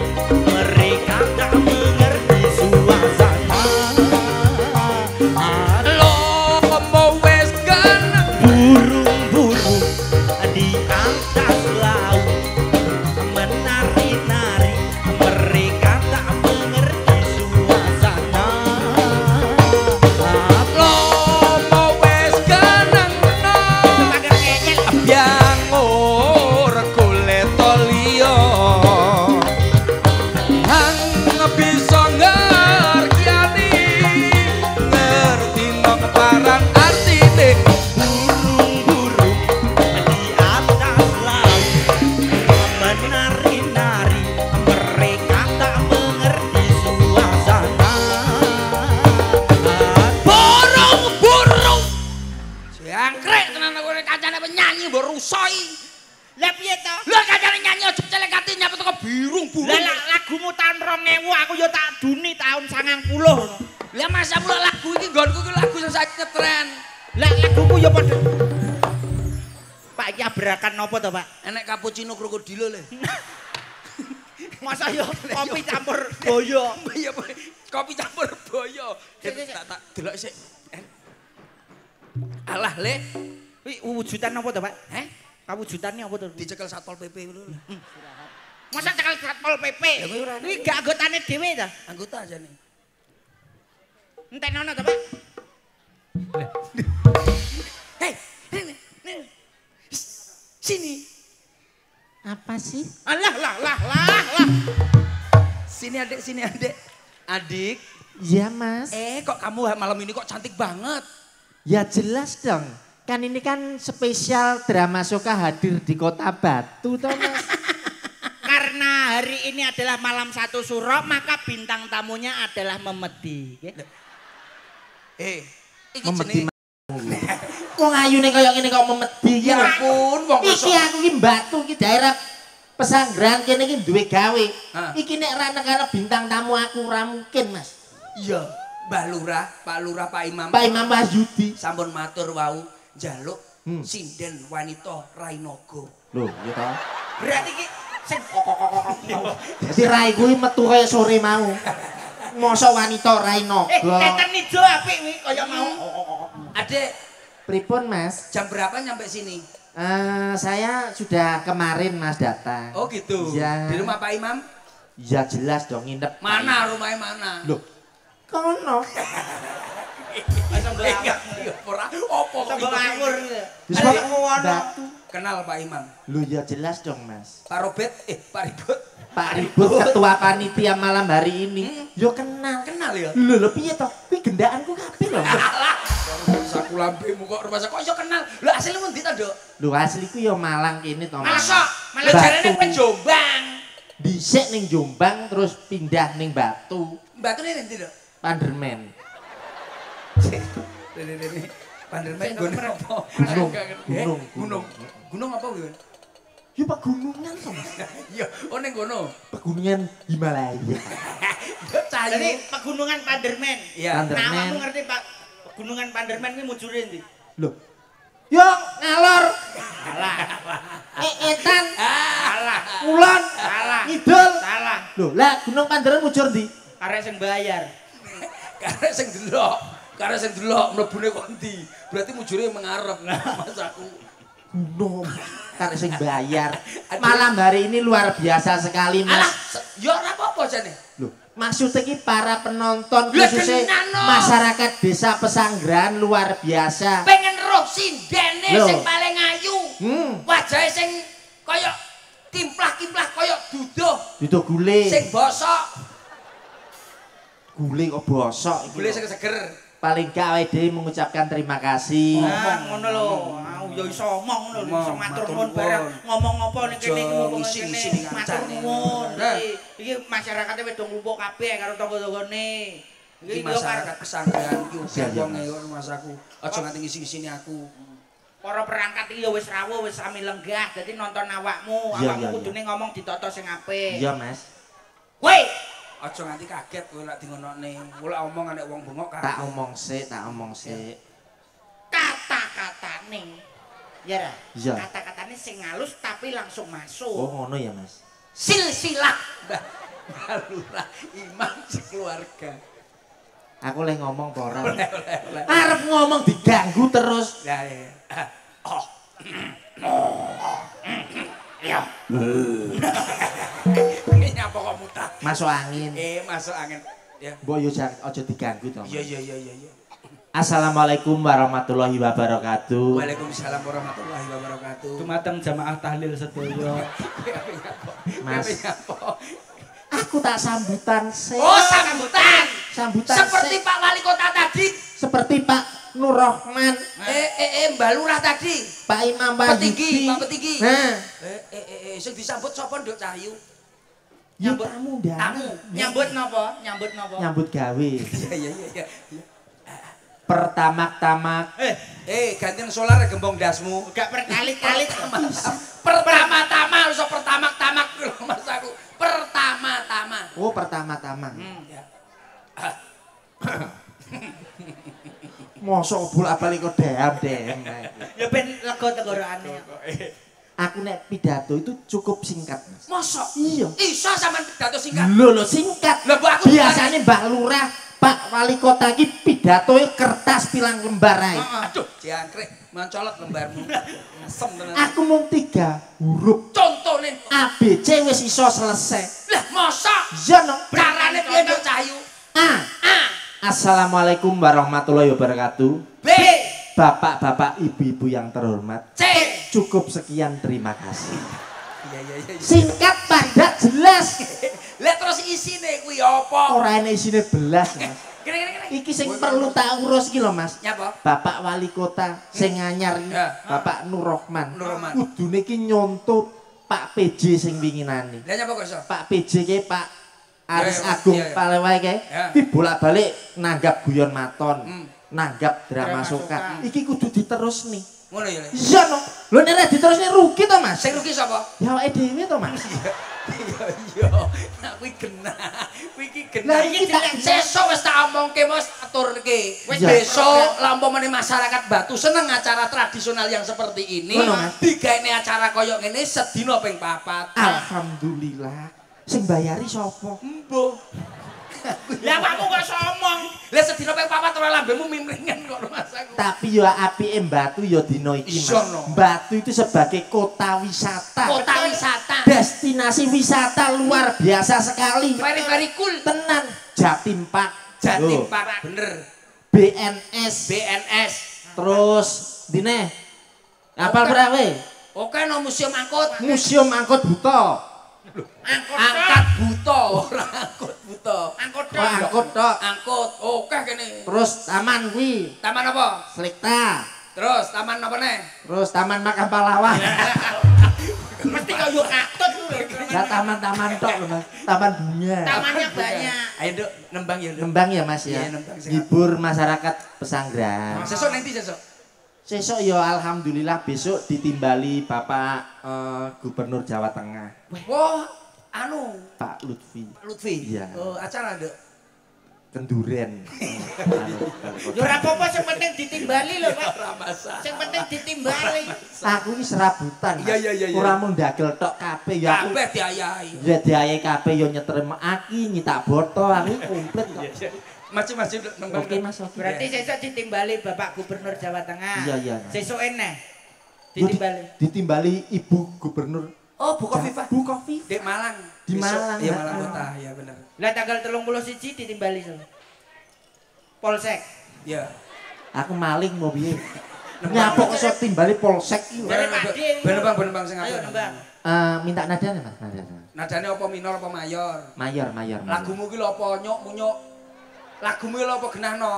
lagumu tahun 2000 aku yo tak duni tahun 90. Lah masa mula lagu iki nggonku ki lagu sing saiki ngetren. Lah laguku yo padha. Pak iki abrakan napa to, Pak? Enek cappuccino krokodilo le. Masa yo kopi campur boyo. Iya, kopi campur boyo. Tak delok sik. Alah, Le. Kuwi wujudan apa to, Pak? Heh? Kawujudane apa to? Dicekel Satpol PP ngono lho. Masa cekel Satpol PP? Kuwi gak anggotane dhewe ta? Anggota aja nih. Entenono to, Pak? Hei, sini. Apa sih? Alah lah. Sini adik. Adik. Ya mas. Kok kamu malam ini kok cantik banget? Ya jelas dong. Kan ini kan spesial drama Soka hadir di Kota Batu toh mas. Karena hari ini adalah malam 1 Suro, maka bintang tamunya adalah Memedi. Iki Memedi jenenge. Wong ayune kaya ngene kok memedi iki. Ya ampun, wong iki aku ki Batu ki daerah pesanggrahan kene iki duwe gawe. Iki nek ra nekane bintang tamu aku ora mungkin mas. Iya, Mbah Lurah, Pak Lurah, Pak Imam. Pak Imam Wahyudi. Sampun matur wau njaluk sinden wanita Rainogo. Lho, ya toh. Berarti ki sing Dadi rai kuwi metu kaya sore mau. Mosok wanita Rainogo. teten ijo apik kuwi kaya mau. Adek, Pripun mas? jam berapa nyampe sini? Saya sudah kemarin mas datang. Oh gitu. Ya. Di rumah Pak Imam? Ya jelas dong nginep. Mana rumahnya mana? Loh, kono. Opo kok Sambal ngawur. Wis Ada kok ngono. Batu. kenal Pak Imam? Loh ya jelas dong mas. Pak Robert, Pak Ribut. Pak Ribut ketua panitia malam hari ini. Yo kenal. Kenal ya? Lho piye toh? Kuwi gendaanku kabeh lho. Alah, saku lambemu kok rumah kok iso kenal. Lho asline endi ta, Nduk? Lho asliku yo Malang kene to. Masa malah Batu. jarene kowe Jombang. Dhisik ning Jombang terus pindah ning Batu. Batune endi, Nduk? Pandermen. Ini Pandermen gunung apa? Gunung apa kuwi? Yo pegunungan to mas. Iya, ning kono. Pegunungan Himalaya. Cahayu. Jadi pegunungan Pandermen. Iya. Pandermen. Nah, kamu ngerti Pak? Pegunungan Pandermen kuwi mujure ndi? Loh. Yo ngalor. Salah. Etan. Salah. Kulon. Salah. Ngidul. Salah. Loh, lah Gunung Panderan mujur ndi? Arek sing bayar. Karena sing delok mlebune kok ndi? Berarti mujure mengarep. Mas aku. Gunung karek sing bayar. Malam hari ini luar biasa sekali, Alah, Mas. ya ora apa-apa jane. Loh, maksudnya iki para penonton Lah, khususnya tenan, no. masyarakat desa Pesanggerahan luar biasa. Pengen roh sindene Loh. sing paling ayu. Wajahe sing kaya kimplah-kimplah kaya duduh. Duduh gule. Sing bosok, Gule kok bosok iki. gule kok. sing seger. Paling gak awake dhewe mengucapkan terima kasih. Ah, ngono lho. Aku ya iso omong ngono lho, iso matur nuwun bareng. Ngomong apa ning kene iki ngomong Ngisi-ngisi kene. ning Matur kancane. nuwun. Nah. Iki masyarakate wis do nglumpuk kabeh karo tangga-tanggane. Iki yo masyarakat Pesanggerahan iki Iya, iya, wong Mas. e Mas aku. Aja nganti ngisi-ngisini aku. para perangkat iki ya wis rawuh, wis sami lenggah. Dadi nonton awakmu, Iya, awakmu iya, kudune ngomong ditata sing apik. Iya, Mas. Woi, Aja nganti kaget kowe lek dingonokne. Ora omong nek wong bengok kaget. Tak omong sik. kata-katane. Ya ra? Iya. Kata-katane sing halus tapi langsung masuk. Oh, ngono ya, Mas. Silsilah. Lurah Imam sekeluarga. Aku leh ngomong apa ora? Oleh. Arep ngomong diganggu terus. Ya ya. Ya. Ini apa kok mutah? Masuk angin. Masuk angin. Ya. Mbok yo aja diganggu to. Iya. Assalamualaikum warahmatullahi wabarakatuh. Waalaikumsalam warahmatullahi wabarakatuh. Dumateng jamaah tahlil sedaya. Mas. Apa? Aku tak sambutan sih. Oh, sambutan. Sambutan Seperti sik. Pak Wali Kota tadi. Seperti Pak Nur Rahman, Mbak Lurah tadi. Pak Imam Petinggi, Wahyudi. Pak Petinggi. Nah, Sing disambut sapa Nduk Cahyu? ya Nyambut- tamu dah. Tamu. Nyambut napa? Nyambut napa? Nyambut gawe. Iya. Pertamak-tamak Gantian solar gembong dasmu. Gak berkali-kali. Pertama-tama, iso pertama-tama lho Mas aku. Pertama-tama. Oh, pertama-tama. Ya. Mosok bola-bali kok dem. Ya ben lega tenggorokane. Aku nek pidato itu cukup singkat, Mas. Mosok? Iya. Iso sampean pidato singkat. Lho singkat. Lah mbok aku biasane Mbak Lurah, Pak Wali Kota iki pidatoe kertas pilang lembar ae. Aduh, jangkrik mencolot lembarmu. Ngesem tenan. Aku mung 3 huruf. Contone ABC wis iso selesai. lah mosok? Iya no. Carane piye Nduk Cahyu? A. Assalamualaikum warahmatullahi wabarakatuh. B. Bapak-bapak, ibu-ibu yang terhormat. C. Cukup sekian, terima kasih. Iya. Singkat padat jelas. Lah terus isine kuwi apa? Ora ana isine belas, Mas. Kira-kira. Iki sing perlu tak urus iki lho, Mas. Nyapa? Bapak Wali Kota sing anyar iki, Ya. Bapak Nur Rahman. Nur Rahman. Kudune iki nyontot Pak PJ sing winginane. Lah nyapa kok iso? Pak PJ ki Pak Aris Ya, Agung ya. Palewae ki. Ya. Ki bolak-balik nanggap guyon maton. Nanggap Drama drama soka. soka. Iki kudu diterus nih. Ngono ya. Le? Iya no. Lho nek diterusne rugi to, Mas? Sing rugi sapa? Ya awake dhewe to, Mas. Iya. Nah kuwi genah. Kuwi iki genah. Lah, iki tak sesuk wis tak omongke Mas aturke. Wis Iya. besok lampamane masyarakat Batu seneng acara tradisional yang seperti ini. Ngono, Mas. Digaene acara koyo ngene sedina ping 4. Alhamdulillah. Sing bayari sapa? Embuh. Lah kamu kok somong. Lah sedina ping 4 ora lambemu mimringan kok Mas aku. Tapi ya apike Batu ya dina iki, Iso, Mas. no. Batu itu sebagai kota wisata. Kota wisata. Destinasi wisata luar biasa sekali. Very cool. Tenan. Jatim Park. Jatim Loh. Park bener. BNS. BNS. Terus dine. Apal berapa? Oke no museum angkut. Museum Angkut Buto. Angkat buto, ora angkut buto. Angkut Oh, angkut tok. Angkut. Oke kene. Terus taman kuwi. Taman apa? Selekta. Terus taman apa nih? Terus taman makam pahlawan. Mesti kaya katut kuwi. Ya taman-taman tok lho, Mas. Taman bunga. Tamannya banyak. Ayo Nduk, nembang ya Nduk. Nembang ya, Mas ya. Iya, nembang sing Hibur masyarakat Pesanggran. Sesuk nanti sesuk. Sesuk ya alhamdulillah besok ditimbali Bapak Gubernur Jawa Tengah, Wah, anu Pak Lutfi Lutfi. Iya. Oh, acara Nduk. Kenduren. Ya ora apa-apa sing penting ditimbali lho, Pak. Ora masalah. Sing penting ditimbali. Aku iki serabutan. Mas. Iya. Ora mung dagel tok kabeh ya aku. Kabeh diayahi. Ya diayahi kabeh ya nyetrem aki nyitak boto aku komplit kok. Macam-macam nembang. Oke Mas, oke. Berarti sesuk ditimbali Bapak Gubernur Jawa Tengah. Iya. Sesuk eneh ditimbali. Ditimbali Ibu Gubernur Oh, Bu Kofifa. Bu Kofifa. Dek Malang. Di Besok. Malang, Iya, ya. Malang kota, ya bener. Lah tanggal 31 ditimbali sama Polsek. Iya. Aku maling mau piye? Nyapok iso timbali polsek iki. Dari Pak D. Benembang sing Ayo apik. nembang. Minta nadane Mas, nadane. Nadane apa minor apa mayor? Mayor. Lagumu ki lho apa nyuk munyuk? Lagumu ki lho apa genahno?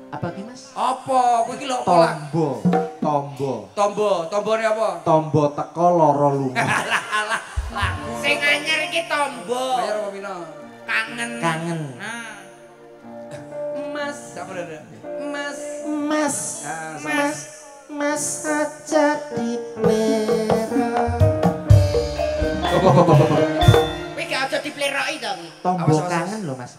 Apa ki Mas? Apa? Kuwi ki lho apa? Tombone apa? Tombo teko loro lunga. Alah, lagu. Sing anyar iki tombo. Mayor apa minor? Kangen. Kangen. Nah. Mas, apa ada? Mas. Mas, Ah, sama. Mas aja dipelera. Kuwi gak aja dipleroki to kuwi. Tombo Awas. kangen lho Mas.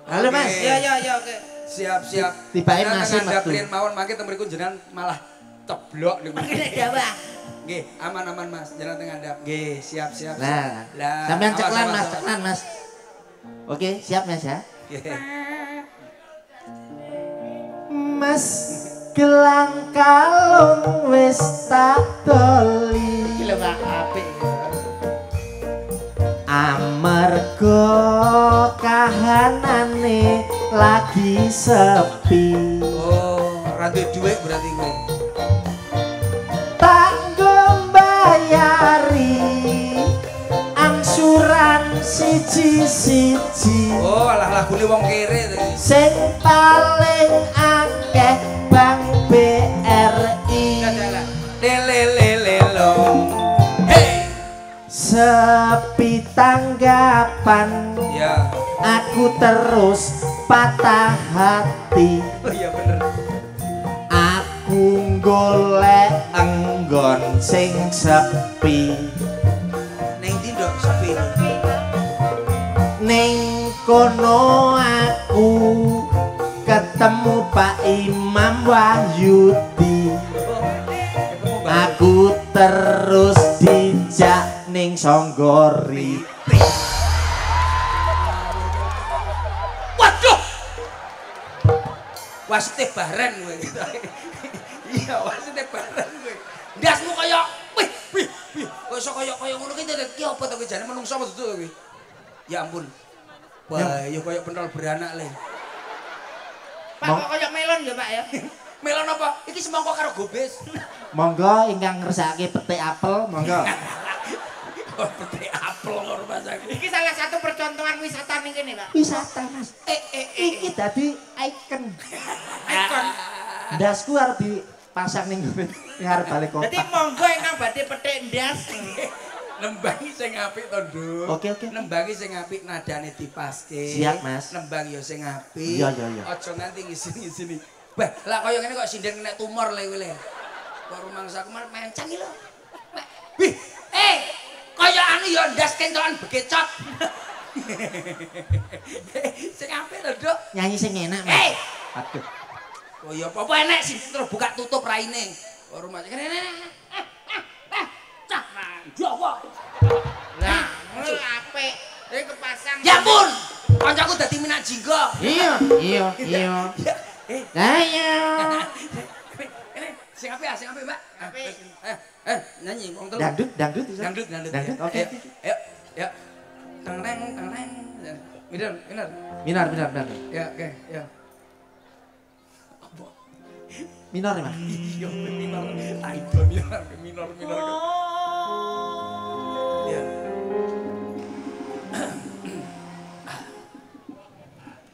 Halo Mas. Ya oke. Siap. Tibake Jenengan masih ngandhap metu. riyen mawon mangke teng mriku jenengan malah ceblok niku. Makane dawa. Nggih, aman Mas, jenengan teng ngandhap. Nggih, siap. Nah, Lah, sampean awas, ceklan awas, Mas, awas. ceklan Mas. Oke, siap Mas ya. Nggih. Mas gelang kalung wis tak doli. Iki lho Pak apik. Amarga kahanane lagi sepi. Oh, ora duwe dhuwit berarti kowe. Tak mbayari angsuran siji-siji. Oh, alah lagune wong kere to. Sing paling akeh Bank BRI. Lelelelelo. Hey. Sepi tanggapan Ya. aku terus patah hati. Oh iya bener. Aku golek enggon sing sepi. Ning kono aku ketemu Pak Imam Wahyudi. Aku terus dijak ning Songgori. Waduh. Wasite bareng kowe. Iya, wasite bareng kowe. Ndasmu kaya wih. Kok iso kaya ngono ki iki apa to kowe jane menungso apa dudu kowe? Ya ampun. Wah, ya kaya pentol beranak le. Pak kok kaya melon ya, Pak ya? Melon apa? Iki semangka karo gobes. Monggo ingkang ngersakake petik apel, monggo. Petik apel karo masak. Iki salah satu percontohan wisata ning kene, Pak. Wisata, Mas. Iki dadi ikon. Ikon. Ndasku arep dipasang ning ngarep balik kota. Dadi monggo ingkang badhe petik ndas. Nembangi sing apik to, Nduk. Oke. Nembangi sing apik nadane dipaske. Siap, Mas. Nembang ya sing apik. Iya. Aja nganti ngisini-ngisini. Bah, lah kaya ngene kok sinden kena tumor le kowe le. Kok rumangsaku malah mencang iki lho. Wih, kaya anu ya ndas kentokan bekecot. Sing apik lho, Nduk. Nyanyi sing enak, Mas. Aduh. Oh ya apa enek sing terus buka tutup raine. Kok rumangsaku kene. Jawa. Lah, ngono apik. Iki kepasang. Ya ampun. Kancaku dadi minak jinggo. Iya. Lah iya. Sing apik, Mbak. Apik. Nyanyi wong telu. Dangdut. Dangdut. Oke. Ayo. Teng. Minor. Ya, oke, ya. Apa? Minor, Mas. Iya, minor. Ayo minor. Ya.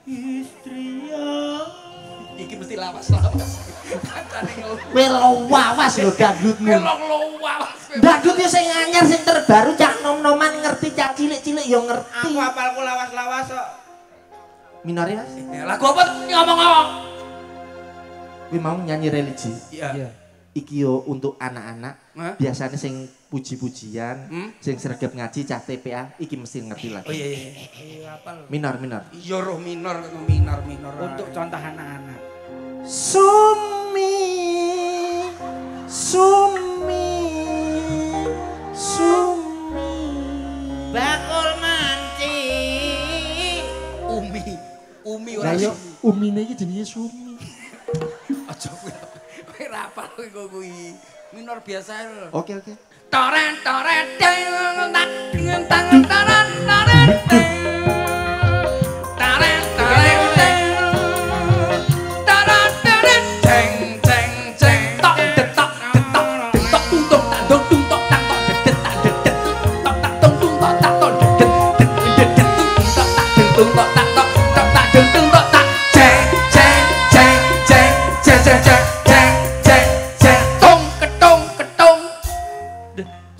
Istria. Iki mesti lawas. Kancane ngono. Kowe lawas lho dangdutmu. Lawas. Dangdut ya sing anyar sing terbaru cak nom-noman ngerti cak cilik-cilik ya ngerti. Aku apalku lawas-lawas kok. Minor ya, Mas. Lagu apa ngomong-ngomong? Kowe mau nyanyi religi. Iya. Iki yo untuk anak-anak. Hah? Biasanya sing puji-pujian, sing sregep ngaji cah TPA iki mesti ngerti lagi. Oh iya. Apal. Minor. Iya roh minor. Untuk contoh anak-anak. Sumi. Bakul manci. Umi Lah ora yo umine iki jenenge Sumi. aja kowe ora apal kowe kuwi. Minor biasa lho. Oke. Toren tangan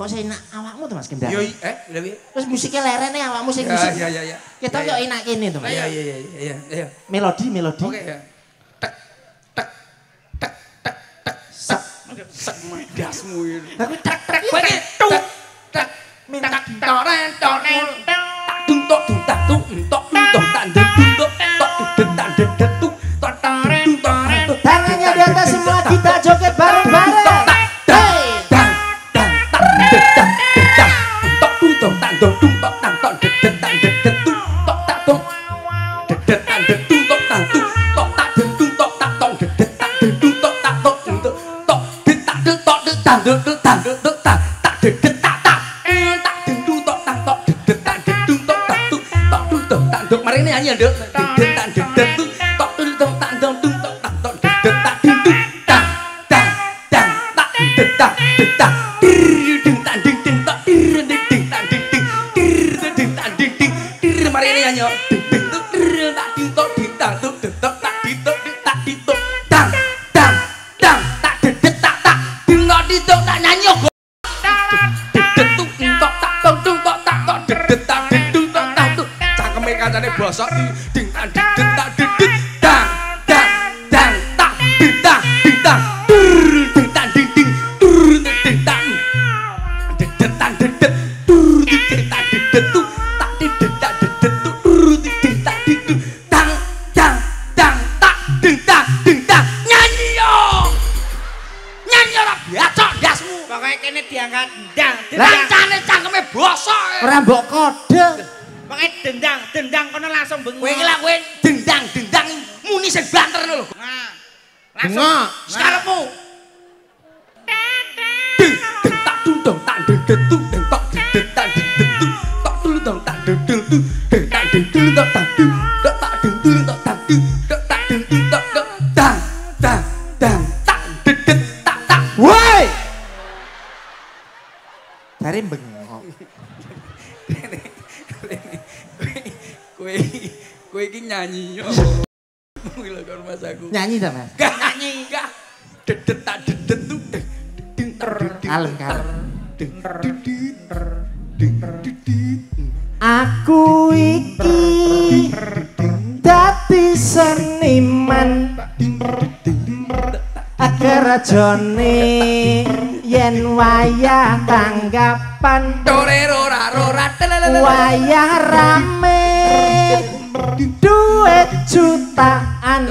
Kok enak awakmu to Mas Kendang? Yo lha piye? Terus musiknya lerene awakmu sing musik. Ya. Kita yo enak kene to Mas. Iya. Melodi. Oke ya. Tek. Sek dasmu ini. Aku trek Kowe iki tek. Toren. Tangannya di atas semua kita joget bareng-bareng. Mari ini nyanyi ya, Nduk. Mari ini nyanyi. Cangkeme kancane bosok ding tak tak ding dang dang dang tak ding dang ding tak ding tak ding ding ding dang ding tak ding tak ding kancane cangkeme bosok. Ora mbok kode. Pokoke dendang kono langsung bengok. Kowe iki lak kowe dendang muni sing banter lho. Nah. Langsung Sekarepmu. Tak dundong tak dedetung tak dedet tak dedetung tak dundong tak dedetung tak dedetung tak dang tak dendung tak dang tak dendung tak dang tak dedet tak woi dari bengok Kowe iki nyanyi yo. Kuwi lho karo Mas aku. nyanyi ta Mas gak nyanyi gak dedet tak dedetung kalem aku iki dadi seniman agar rajane yen wayah tanggapan wayah rame duit jutaan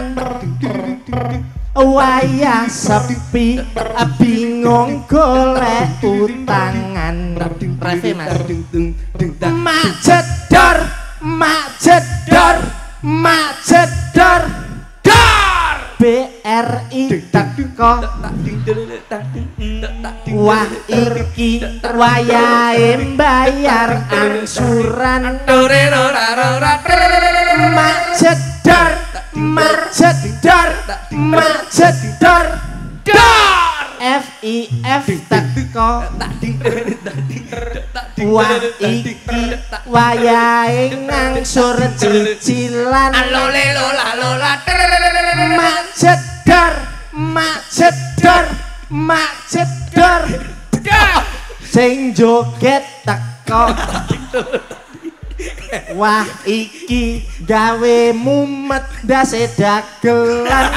wayah sepi bingung golek utangan refe Mas majedor BRI teko wah iki wayahe mbayar angsuran majedor FIF teko wah iki wayahe ngangsur cicilan majedor sing joget teko wah iki gawe mumet dase dagelan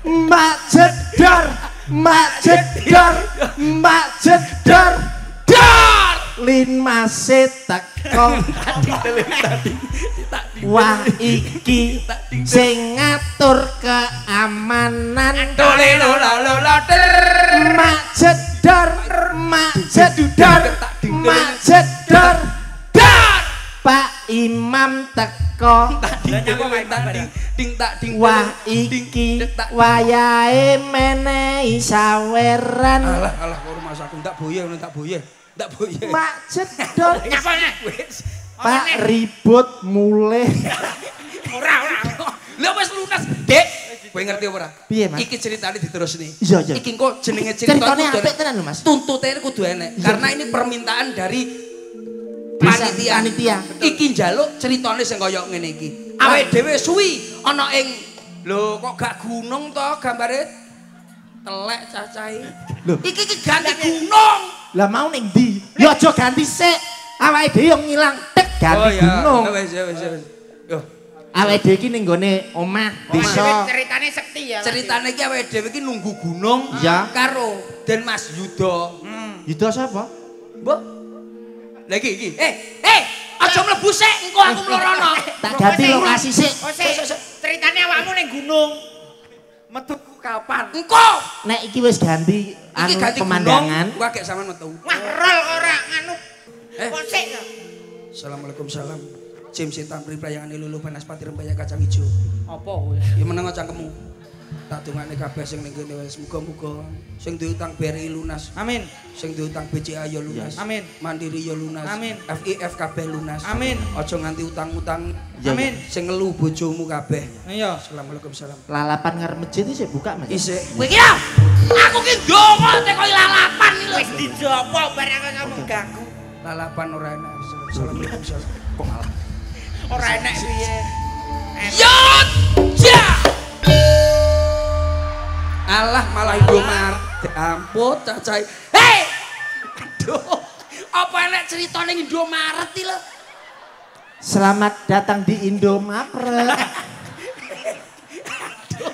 majedor lin mase teko wah iki sing ngatur keamanan majedor Pak Imam teko wah iki wayahe menehi saweran alah karo Mas aku ndak boye majedor Pak ribut mulai Ora. Lha wis lunas, Dik. kowe ngerti apa ora piye Mas iki ceritane diterusne iya iki kok jenenge cerita ceritane apik tenan lho Mas tuntutane kudu enek karena ini permintaan dari panitia iki njaluk ceritane sing kaya ngene iki awake dhewe suwi ana ing lho kok gak gunung to gambare telek cacahe lho iki ganti gunung lah mau ning ndi ya aja ganti sik awake dhewe yo ngilang tek ganti gunung wis yo awake dhewe iki ning gone omah desa Ceritane sekti ya. ceritane iki awake dhewe iki nunggu gunung iya karo Den Mas Yuda Yuda sapa mbok lagi aja mlebu sik engko aku mlorono tak ganti lokasi sik Ceritane awakmu ning gunung. metuku kapan engko nek iki wis ganti iki ganti pemandangan gua gak sampean metu Wah, rol ora nganu. Kok sik ya? Assalamualaikum salam Jim Sintan Priprayangan Lulu Panas Pati Rempaya Kacang Ijo Apa kowe? ya meneng cangkemmu tak dongane kabeh sing ning kene wis muga-muga sing diutang BRI lunas Amin. sing diutang BCA ya lunas Amin. Mandiri ya lunas Amin. FIF kabeh lunas Amin. aja nganti utang-utang Amin. sing ngelu bojomu kabeh Iya. Assalamualaikum salam lalapan ngarep masjid iki buka Mas isik kowe iki ya aku ki ndonga teko lalapan iki lho Wis dijopo barang kamu ganggu. lalapan ora enak Assalamualaikum salam kok malah Ora enak piye. Yot! Ja! alah malah Indomaret ampun cacahe Hei! Aduh, apa enek cerita ning Indomaret iki lho? selamat datang di Indomaret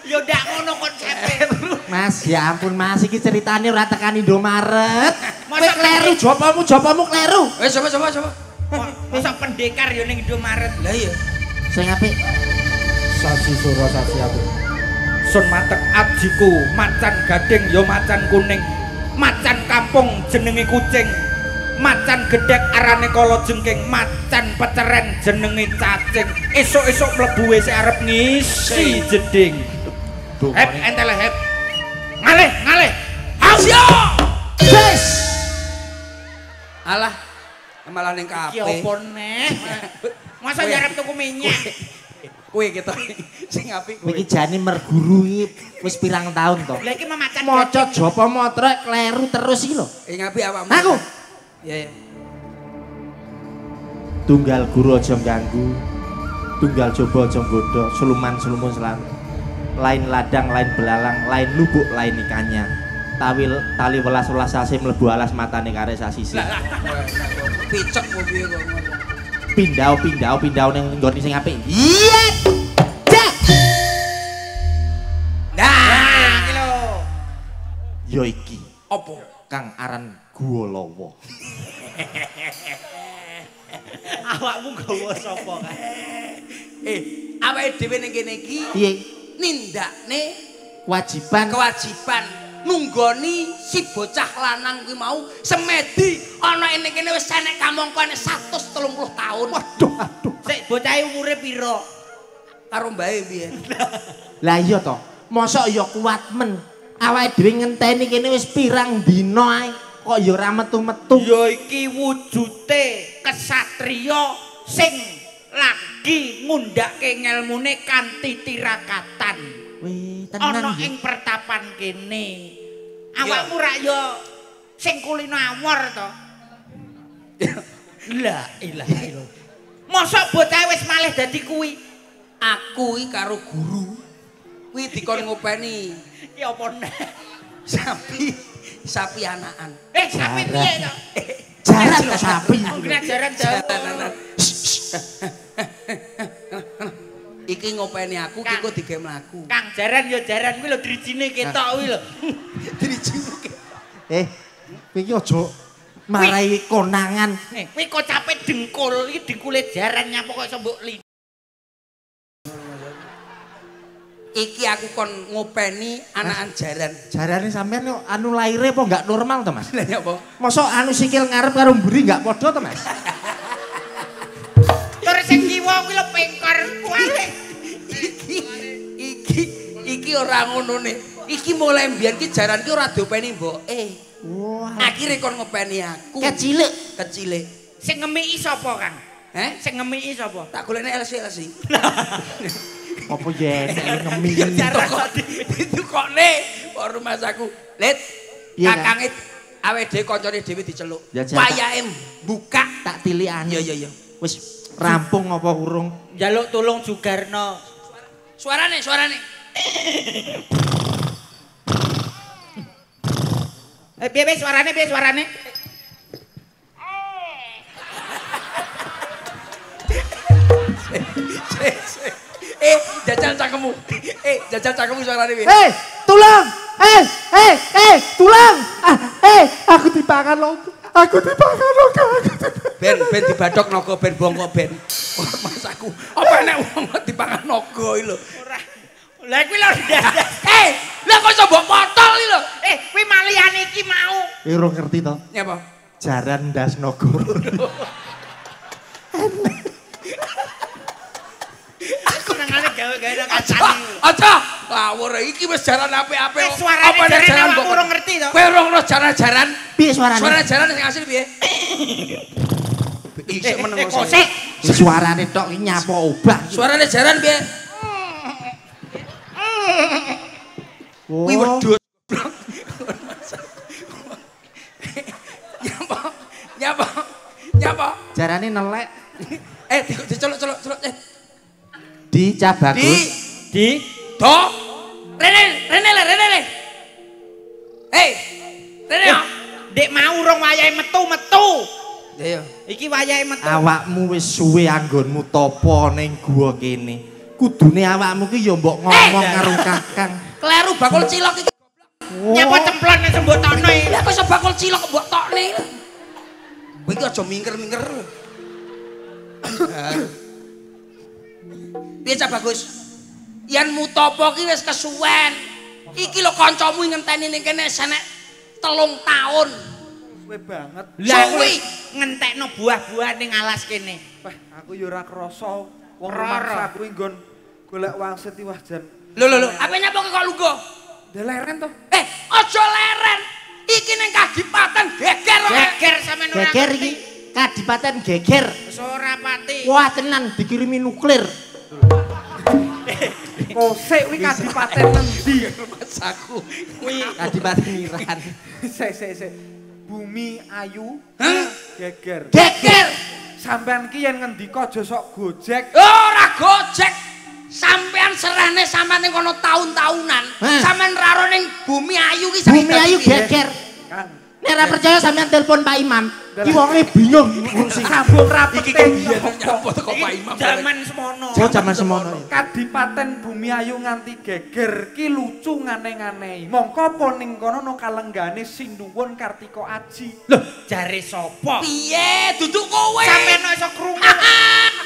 Yo ndak ngono konsepe. Mas ya ampun Mas iki ceritane ora tekan Indomaret kowe Masa kleru jopomu kleru coba Masa pendekar yo ning Indomaret. lah iya sing apik Sasi sura sasi aku. Sun matek ajiku, macan gading yo macan kuning. macan kampung jenenge kucing, macan gedhek arane kala jengking, macan peceren jenenge cacing. Esuk-esuk mlebu wis arep ngisi jeding. Hep entele hep. Ngalih, ngalih. Hasyo. Yes. Alah, malah ning kape. Ki opo neh? Masa arep tuku minyak? Kowe gitu. Sing apik kowe. Iki jane merguru iki wis pirang taun to. Lah iki memacan Maca japa motrek kleru terus iki lho. Ngapi awakmu. Aku. Iya. Tunggal guru aja ganggu. Tunggal coba aja nggodha, suluman-sulumun selan. Lain ladang, lain belalang, lain lubuk, lain ikannya. Tali welas-welas sasi mlebu alas matane kare sasisi. Picek kok piye kok. Pindau ning nggone sing apik. Iya. Cek. Nah, iki lho. Yo iki. Apa? Kang aran Guwa Lawa. Awakmu gawa sapa kae? Awake dhewe ning kene iki Piye? nindakne Kewajiban nunggoni si bocah lanang kuwi mau semedi ana ning kene wis enek kamangkane 130 tahun. Waduh. Sik bocahe umure pira? Karo mbae biyen. Lah iya to. Mosok ya kuat men. Awake dhewe ngenteni kene wis pirang dina ae kok ya ora metu-metu. Ya iki wujute kesatriya sing lagi ngundhake ngelmune kanthi tirakatan. Wih, tenan. Ana ing pertapan kene. Awakmu rak ya sing kulino awor to. La ilaha illallah. Mosok bocah wis malih dadi kuwi. Aku iki karo guru kuwi dikon ngopeni Ki apa neh? sapi anakan. Sapi piye to? Jaran to sapi. Kena jaran jaran. Iki ngopeni aku ki kok dige mlaku. Kang jaran ya jaran kuwi lho drijine ketok kuwi lho. Drijine. Kowe iki aja marai konangan. Kuwi kocape dengkul iki dengkule jaran nyapa kok iso mbok li. Iki aku kon ngopeni anakan jaran. Jarane sampean kok anu laire apa enggak normal to, Mas? Lah ya apa? Mosok anu sikil ngarep karo mburi enggak padha to, Mas? Tur sing kiwa kuwi lho pengkor kuwi. Iki ora ngono ne. Iki mulai mbiyen ki jaran ki ora diopeni mboke. Wah. Akhire kon ngopeni aku. Kecilik. Sing ngemiki sapa, Kang? Sing ngemiki sapa? Tak golekne LC. Apa yen ngemi. Ditukokne kok rumah saku. Lit. Kakange awake dhewe kancane dhewe diceluk. Wayahe buka tak tilikane. Iya. Wis rampung apa urung? Njaluk tulung Jugarno. Suarane. Piye suarane? Jajal cangkemmu suarane piye? Tulung! Tulung! Aku dipangan logo. Ben dibadhok naga ben bongko ben. Masaku. Apa nek wong dipangan naga iki lho. Ora. Lah kuwi lho dadas. Lah kok iso mbok potol iki lho. Kuwi malihane iki mau. Ora ngerti to? Nyapa? Jaran ndas naga. Aku nangane gawe-gawe nang kacane. Aja. Ngawur iki wis jaran apik-apik. Suarane jaran kok ora ngerti to. Kowe ora ngerti jaran-jaran. Piye suarane? Suara jaran sing asli piye? Isih meneng kosek. Suarane tok iki nyapa obah. Suarane jaran piye? Kuwi wedhus. Nyapa? Jarane nelek. Diceluk. Dicah bagus. Di Do. Rene. Hei. Rene. Dek mau urung wayahe metu. Ya. Iki wayahe metu. Awakmu wis suwe anggonmu topo ning gua kene. Kudune awakmu ki ya mbok ngomong karo Kakang. Kleru bakul cilok iki. Nyapa cemplon nek mbok tokno iki. Lah kok iso bakul cilok mbok tokne. Kowe iki aja mingker-mingker. Piye Cak Bagus? Yen mutopo ki wis kesuwen. Iki lho kancamu ngenteni ning kene senek 3 tahun. Suwe banget. Lah Suwi ngentekno buah-buah ning alas kene. Wah, aku ya ora krasa wong Roro. rumangsa kuwi nggon golek wangsit iki wah jan. Lho, apa nyapa kok lungguh? Deleren to. Aja leren. Iki ning Kadipaten geger kok. Geger sampean ora. Geger iki Kadipaten geger. Wis ora pati. Wah tenan dikirimi nuklir. Kosek kuwi Kadipaten endi? Mas aku. Kuwi Kadipaten Iran. Sik. Bumi Ayu geger. Geger. Sampean ki yen ngendika aja sok gojek. Ora gojek. Sampean serahne sampean ning kono taun-taunan. Sampean raro ning Bumi Ayu ki Bumi Ayu geger. Kang, Nek ora percaya sampean telepon Pak Imam. Ki wonge bingung ngurusi. sambung rapet. Iki kebiyen nyapa teko Pak Imam. Zaman semono. Oh zaman semono. Kadipaten Bumi Ayu nganti geger ki lucu ngane-nganehi. Mongko apa ning kono no kalenggane Sinuwun Kartika Aji. Loh, jare sapa? Piye duduk kowe? Sampeyan kok iso krungu.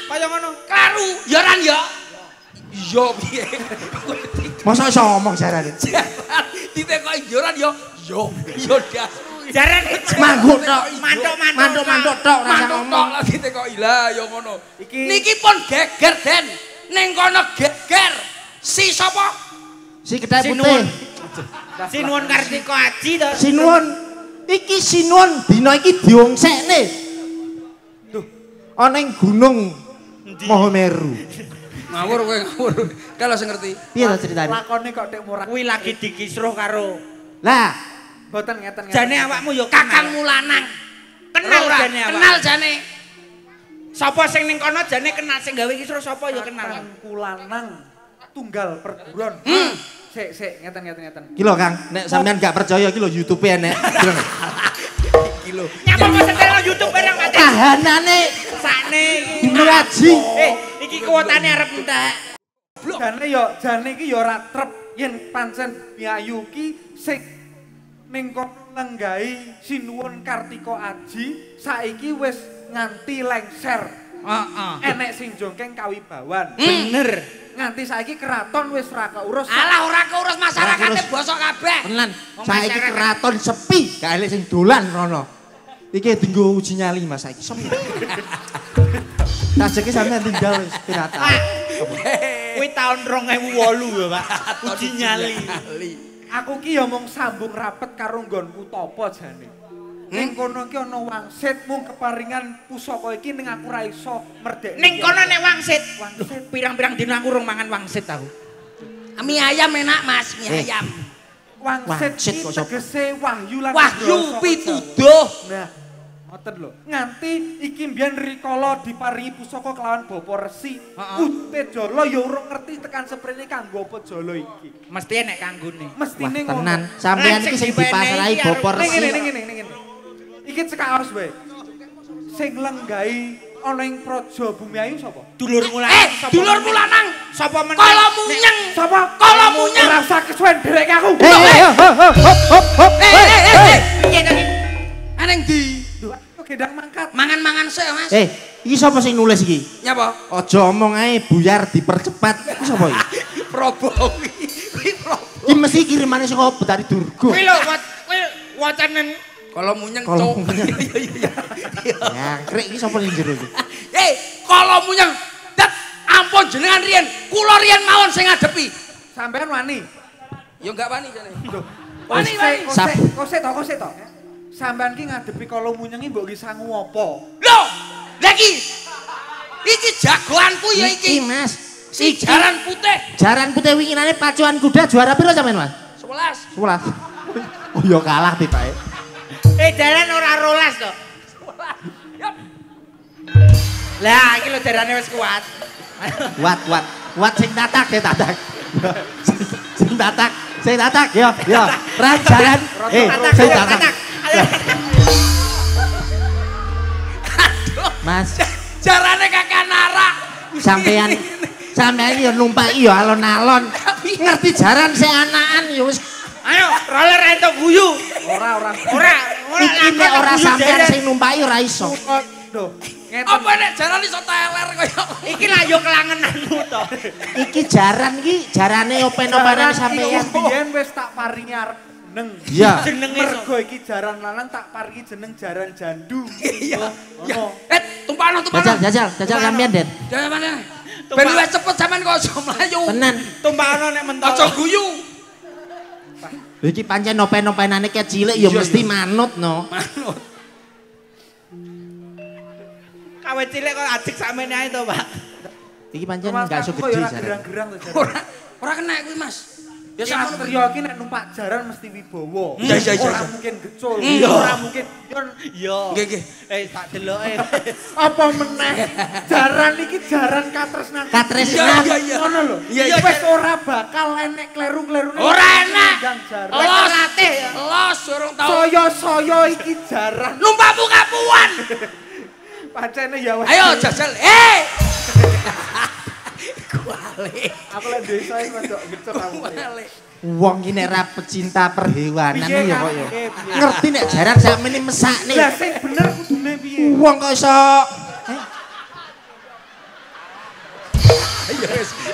Kaya ngono. Klaru, ya ran ya. Iya piye? Masa iso ngomong jarane. Ditekoki ya ran ya. Yo das. Jarane Mangguk tok. mantuk tok rasa Mantuk tok ngomong. lagi tekoki lah ya ngono. Iki- Niki pun geger Den. Ning kono geger. Si sapa? Si kedai Sinuwun. putih. Sinuwun Kartika Aji to. Sinuwun. Iki Sinuwun dina iki diongsekne. Duh, Ana ing gunung Mahameru. Ngawur kowe ngawur. Kalau sing ngerti. Piye to ceritane? lakone kok tek murah. Kuwi lagi dikisruh karo Lah, Boten ngeten. jane awakmu ya Kakangmu lanang. Kenal Ora, jane awak. kenal jane. Sapa sing ning kono jane kenal sing gawe kisruh sapa ya kenal. Kakangku lanang tunggal perguruan. Sik, ngeten. ki lho Kang, nek sampean gak percaya ki lho YouTube enek. Kilo. Nyapa kok setel YouTube bareng mati. Kahanane Sakne iki. Bumi Aji. Iki kuotane arep entek. Jane iki ya ora trep yen pancen Bumi Ayu ki sing ning kono lenggahi Sinuwun Kartika Aji saiki wis nganti lengser. Heeh. Enek sing jongkeng kawibawan. Bener. Nganti saiki keraton wis ora keurus. Alah ora keurus masyarakate keurus. bosok kabeh. Tenan, Wong saiki masyarakat. keraton sepi, gak enek sing dolan rono. Iki dienggo uji nyali Mas saiki. Sepi. Tajeke sampean tinggal wis pirata. Kuwi taun 2008 lho, Pak. Uji nyali. Aku ki ya mung sambung rapet karo nggonku Tapa jane. Ning kono ki ana wangsit mung keparingan pusaka iki ning aku ra iso merdekne. Ning kono nek wangsit. Wangsit. Pirang-pirang dina aku urung mangan wangsit aku. Mie ayam enak Mas, mie ayam. Wangsit Wangsit ki kok sapa? tegese wahyu lan Wahyu Nugroho saka pituduh. Jawa. Nah, ngoten lho. Nganti iki mbiyen rikala diparingi pusaka kelawan Bapa Resi. Ute Jala ya urung ngerti tekan seprene kanggo apa Jala iki. Mesti enek kanggone. Mestine ngono. Tenan, sampean iki sing dipasrahi Bapak Ning Resi. ngene. Iki cekaos wae. Sing lenggahi ana ing Praja Bumi Ayu sapa? Dulurmu lanang. sapa Dulurmu meneh? lanang. Sapa meneh? Kala munyeng. Sapa? Kala munyeng. Ora usah kesuwen dheweke aku. Piye to iki? Aneng di. Duh, aku gendang mangkat. Mangan-mangan sik Mas. Iki sapa sing nulis iki? Nyapa? Aja omong ae buyar dipercepat. Iki sapa iki? Probo kuwi probo. Iki mesti kirimane saka Betari Durga. Kuwi lho, kuwi wacanen Kalau munyeng Kalau cok. munyeng. Iya. Ya, krek iki sapa ning jero iki? Kalau munyeng. Dat ampun jenengan riyen, kula riyen mawon sing ngadepi. Sampean wani. Ya enggak wani jane. Duh. Wani. Kose to. Sampean ki ngadepi kala munyengi mbok ki sangu apa? Lho, lagi. Iki jagoanku ya Iki iki. Mas. Si jaran putih. Jaran putih winginane pacuan kuda juara piro sampean Mas? 11. 11. Oh ya kalah tibake. jalan ora rolas to. Lah iki lho jarane wis kuat. Kuat sing tatak ya tatak. Sing tatak ya. Rajaran. Sing tatak. Mas, Jarane kakak narak. sampean ya numpaki ya alon-alon. Ngerti jaran sing anakan ya wis. Ayo, roller entuk guyu. Ora. Iki nek ora sampean sing numpaki ora iso. Duh, ngeten. Apa nek jaran iso teler kaya. Iki lah yo kelangenanmu to. Iki jaran iki jarane open-openan sampean. Biyen wis tak paringi arep jeneng. Iya. Mergo iki jaran lanang tak paringi jeneng jaran jandu. Iya. Ono. Tumpakno. Jajal sampean, Den. Jangan mana? Ben luwes cepet sampean kok aja mlayu. Tenan. Tumpakno nek mentol. Aja guyu. Lho iki pancen nopen-nopenane kek cilik ya mesti manut no. Manut. Kawet cilik kok ajik sakmene ae to, Pak. Iki pancen gak iso gede jare. Gerang-gerang to jaran. Ora kena kuwi, Mas. Ya satria iki nek numpak jaran mesti wibawa. Iya. Ora mungkin gecul. Iya. Ora mungkin. Iya. Nggih. Tak deloke. Apa meneh? Jaran iki jaran katresnan. Katresnan. Iya. Ngono lho. Iya. Wis ora bakal enek kleru-klerune. Ora enak. Jaran. Los latih. Los durung tau. Saya-saya iki jaran. Numpakmu kapuan. Pancene ya wis. Ayo jajal. Kuali. Aku lek desa iki wedok gecek aku. Wong iki nek ra pecinta perhewanan Piye, ya Kak? kok ya. Piye? Ngerti nek jaran sakmene mesakne. Lah sing bener kudune piye? Wong kok iso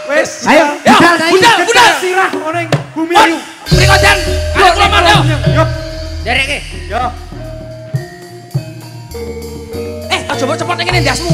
Wis. Ayo, budal ta iki. Budal. Sirah ono ing bumi ayu. Mriko jan. Ayo kula mantu. Yo. Dereke. Yo. Aja mbok cepet ngene ndasmu.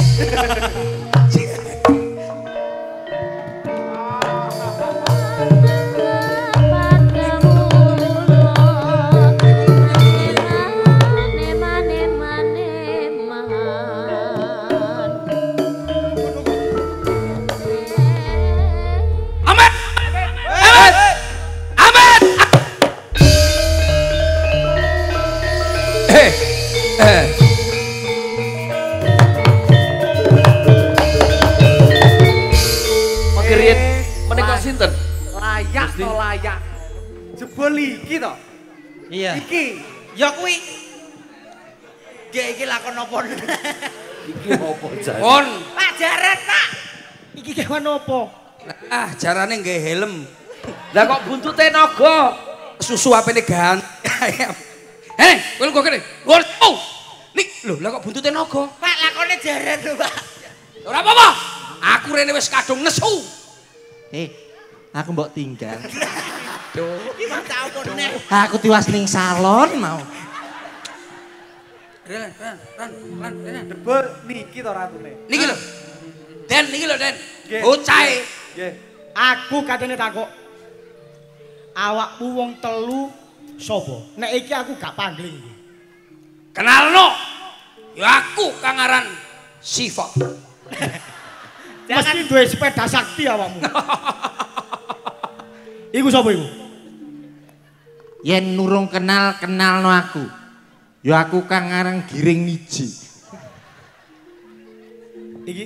Layak to layak. Jebol iki to. Iya. Iki. Ya kuwi. Gek iki lakon apa? Iki opo jan? Pon. Pak jaran, Pak. Iki kewan apa? Jarane nggih helm. Lah kok buntute naga? Susu apene gan. Kowe kok kene. Oh. Nik, lho, lah kok buntute naga? Pak lakone jaran lho, Pak. Ora apa-apa. Aku rene wis kadung nesu. Aku mbok tinggal. Iki mah tak opone. Aku tiwas ning salon mau. Ran. Jebol niki to ratune. Niki lho. Den, niki lho, Den. Nggih. Bocahe. Nggih. Aku katene takok. Awakmu wong telu sapa? Nek iki aku gak pangling iki. Kenalno. Ya aku Kang Aran Siva. Mesti duwe sepeda sakti awakmu. Iku sapa iku? Yen nurung kenalno aku. Ya aku Kang Aran Giring Niji. Iki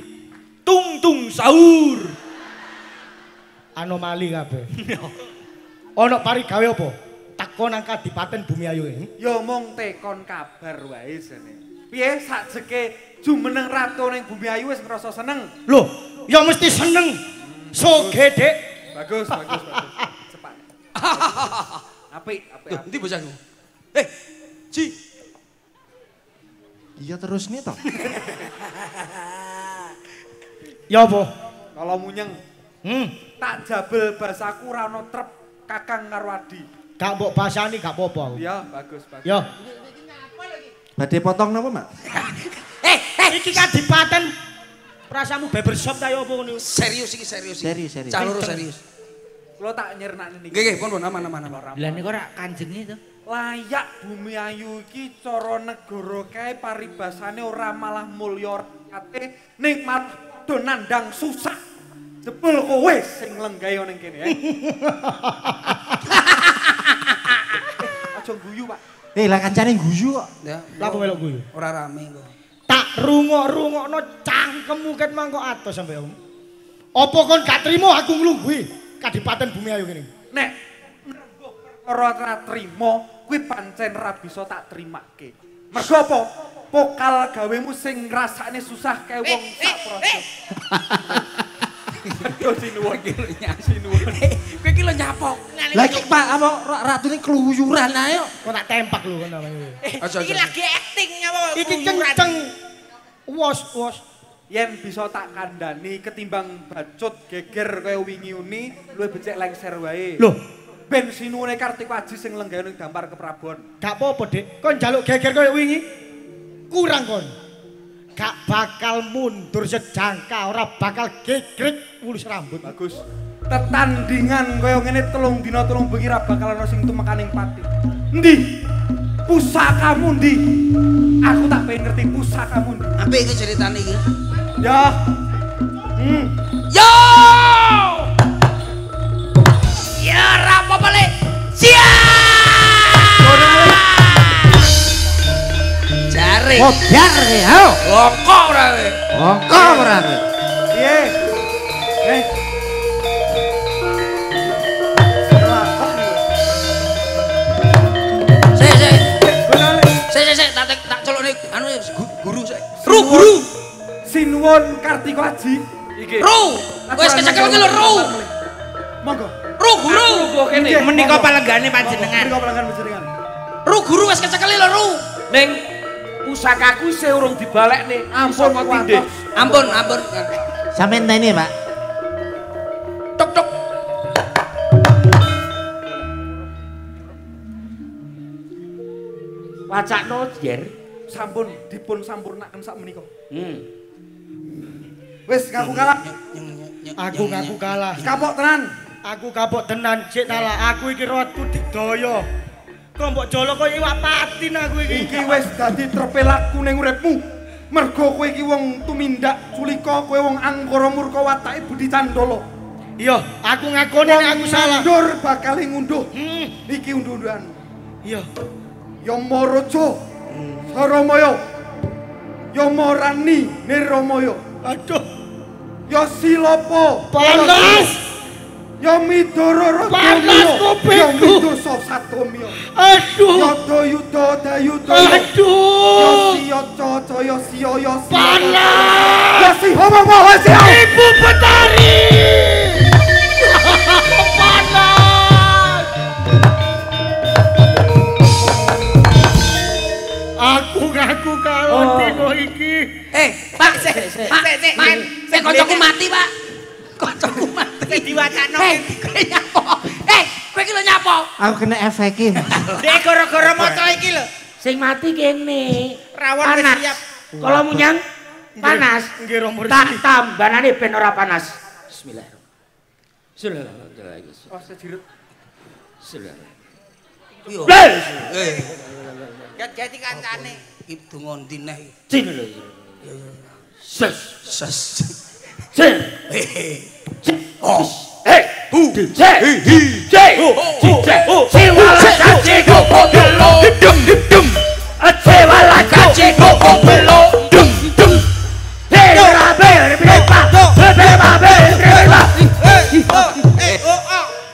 tung sahur. Anomali kabeh. Ana parigawe apa? Teko nang Kadipaten Bumi Ayu iki. Ya mung tekon kabar wae jane. Piye sakjeke jumeneng ratu ning Bumi Ayu wis ngrasa seneng. Loh, ya mesti seneng. So gede. Bagus. Cepat. Apik. Endi bocahku? Ji. Iya terus nih toh. Ya apa? Kalau munyeng tak jabel basaku ora ono trep Kakang karo Adi. Gak mbok basani gak apa-apa aku. Ya, bagus. Ya. Badhe potong napa, Mak? Iki Kadipaten prasamu barbershop ta ya apa ngono? Serius iki serius. Serius. Caloro serius. Kula tak nyernakne niki. Nggih, pun aman. Lah niku ora kanjenge to. Layak Bumi Ayu iki cara negara kae paribasane ora malah mulya kate ning malah do nandang susah. Jebul kowe sing lenggahe ning kene Aja guyu, Pak. Lah kancane guyu kok. Ya. Lah kok melok guyu. Ora rame kok. Tak rungok-rungokno cangkemmu ket mangko atos sampe om. Apa kon gak trimo aku nglungguhi Kadipaten Bumi Ayu kene? Nek ora trimo kuwi pancen ra bisa tak trimake. Mergo apa? Pokal gawemu sing ngrasakne susah kae wong sak projo. Aduh sinuwun iki lho sinuwun. Kowe iki lho nyapok. Lah iki Pak apa ratune keluyuran ae kok. Kok tak tempak lho kon namanya. Iki lagi acting apa? Iki kenceng. Wos. Yen bisa tak kandhani ketimbang bacut geger kaya wingi uni luwih becik lengser wae. Loh, ben sinuwune Kartika Aji sing lenggah ning dampar keprabon. Gak apa-apa, Dik. Kon njaluk geger koyo wingi. Kurang kon. Gak bakal mundur sejangka, ora bakal gegrek mulus rambut. Bagus. Tetandingan kaya ngene 3 dina 3 bengi ra bakal ana sing tumekaning pati. Endi? Pusakamu ndi? Aku tak pengen ngerti pusakamu ndi. Apik iki ceritane iki. Ya. Yo! Ya rapopo le. Siap! Jare. Kobar ya. Longko ora kowe. Longko ora kowe. Piye? Sik tak celukne anu guru sik. Guru. Sinuwun Kartika Aji. Iki. Ru. Wis kecekel iki lho, Ru. Monggo. Ru guru. Menika palenggane panjenengan. Menika palengan panjenengan. Ru guru wis kecekel lho, Ru. Ning pusakaku isih urung dibalekne. Ampun Tindih. Ampun. Sampeyan enteni, Pak. Tok. Wacakno, Jer. Sampun dipun sampurnaken sak menika. Wis ngaku kalah. Aku ngaku kalah. Kapok tenan. Aku kapok tenan, Cik Tala. Aku iki rotku digdaya. Kok mbok jolo kok iwak patin aku iki. Iki wis dadi trepelakku ning uripmu. Mergo kowe iki wong tumindak culika, kowe wong angkara murka watake Budi Candala. Iya, aku ngakoni nek aku salah. Mundur bakal ngunduh. Iki unduh-unduhan. Iya. Yamaraja, Saramaya, Yamarani, Niramaya. Aduh, Yasilapa, panas. Yamidara Panas kupingku. Yamidosa Satomya. Aduh. Yadayuda Dayuda. Aduh. Yasiyaca Jaya Siya Panas. Yasihama Mahasya. Ibu Betari. Panas. Aku ngaku kalah dino iki. Pak, sik. Kancaku mati, Pak. Kancaku mati. Diwacakno. Kowe nyapa? Kowe iki lho nyapa? Aku kena efekin. Dek gara-gara moco iki lho. Sing mati kene. Rawon wis siap. Kalau munyang panas. Nggih, Romo. Tak tambanane ben ora panas. Bismillahirrahmanirrahim. Oh, sejiret. Jadi kancane. Itu ngondi neh. Cin lho. Ses. Oh.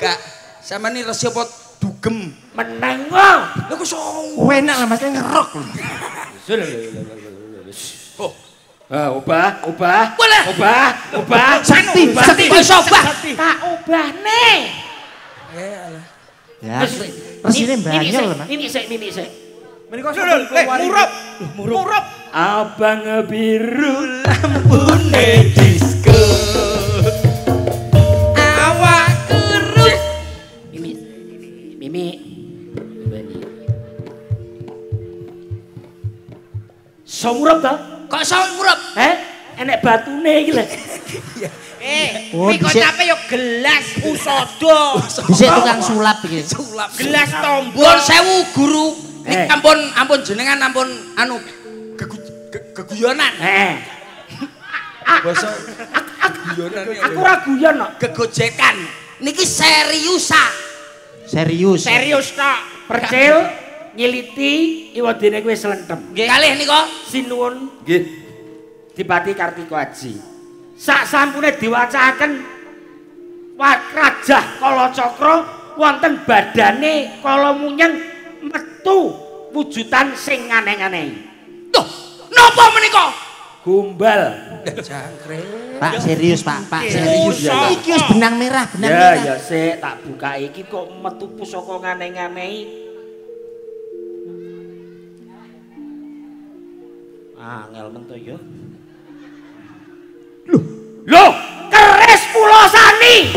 Kak, sama ini resi apa dugem? Meneng kok. Lha kok song. Enak lah Mas ngerok. Ubah. Boleh. Ubah. Sakti. Wis obah. Tak ubahne. Ya, resine banyak lho Mas. Ini sik. Menika Murup. Abang biru lampune disco. Awak keruk. Mimi. Somurup ta? Kok somurup? Enek batune iki lho. Kuwi kocape yo gelas usada. Dhisik tukang sulap iki. Gelas tombol. Nuwun sewu guru. Nek ampun jenengan ampun anu geguyonan. Basa geguyonan. Aku ora guyon kok. Gegojekan. Niki seriusa. Serius. Serius tok. Percil nyiliti iwadene kuwi slentem. Kalih nika sinuwun nggih Dipati Kartika Aji. Sak sampune diwacakaken Rajah Kalacakra wonten badane kala munyeng metu wujudan sing aneh-aneh. Tuh, napa menika? Gombal. Jangkrik. Pak serius Pak serius. Iki wis benang merah. Ya sik tak buka iki kok metu pusaka nganeh-aneh. Angel mentu ya. Loh, keris Pulau Sani.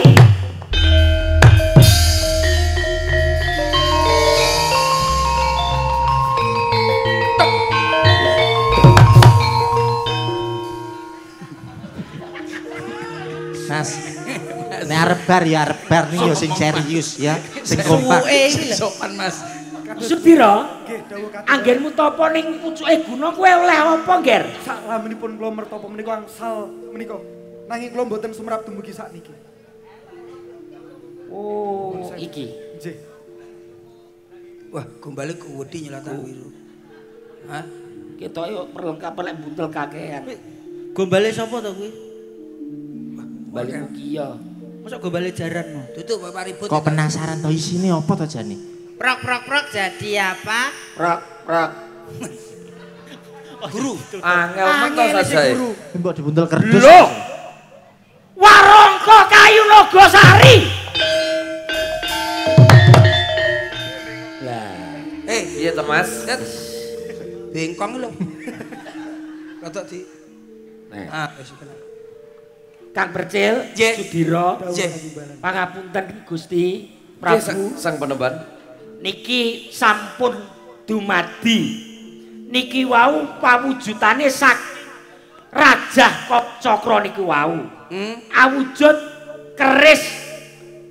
arep bar ya arep bar nih yo sing serius ya, sing kompak. Sopan Mas. Sudira, anggenmu topo ning pucuke gunung kowe oleh apa, Nger? Saklaminipun kula mertapa menika angsal menika. Nanging kula mboten sumrap dumugi sakniki. Oh, iki. Nggih. Wah, gombale kuwedi nyelatan wiru. Hah? Ketoke perlengkapan lek buntel kakean. Gombale sapa to kuwi? Bali Mugia. Mosok gombale jaranmu. Tutuk Bapak ribut. Kok penasaran to isine apa to jane? Prok jadi apa? Prak. Guru. Angel meto saja. Mbok dibuntel kerdus. Lho. Warangka kayu Nogosari. Lah, Iya to Mas? Bengkong lho. Rotok di. Ah, wis kena. Kang Percil, Sudira, pangapunten Gusti Prabu. Sang penemban. Niki sampun dumadi. Niki wau pawujudane sak Rajah Cakra niku wau. Awujud keris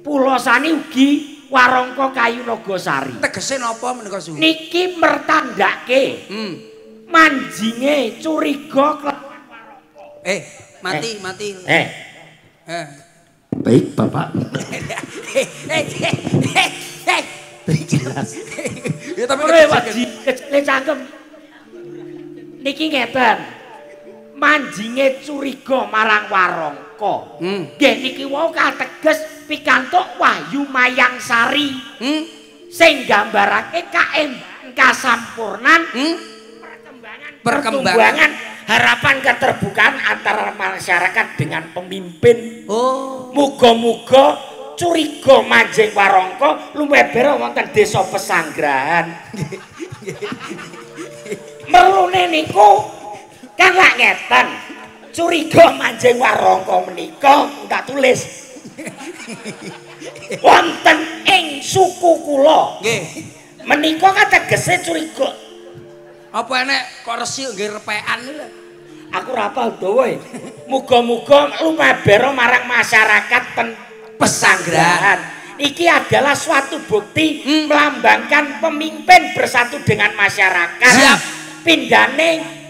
pulosane ugi warangka kayu Nogosari. Tegese napa menika Su? Niki mertandake manjinge curiga kelawan warangka. Mati. Baik, Bapak. Jelas. Ya tapi kecil cangkem. Niki ngeten. Manjinge curiga marang warangka. Nggih niki wau kateges pikantuk Wahyu Mayangsari. Sing gambarake kasampurnan perkembangan harapan keterbukaan antara masyarakat dengan pemimpin. Muga-muga curiga manjing warangka lumeber wonten desa Pesanggrahan. Merlune niku kan lak ngeten. Curiga manjing warangka menika tak tulis. Wonten ing suku kula. Nggih. Menika kategese curiga. Apa enek kok resi nggih repekan lho. Aku ora apal dawa. Muga-muga lumeber marang masyarakat Pesanggrahan. Iki adalah suatu bukti melambangkan pemimpin bersatu dengan masyarakat. Siap. Pindane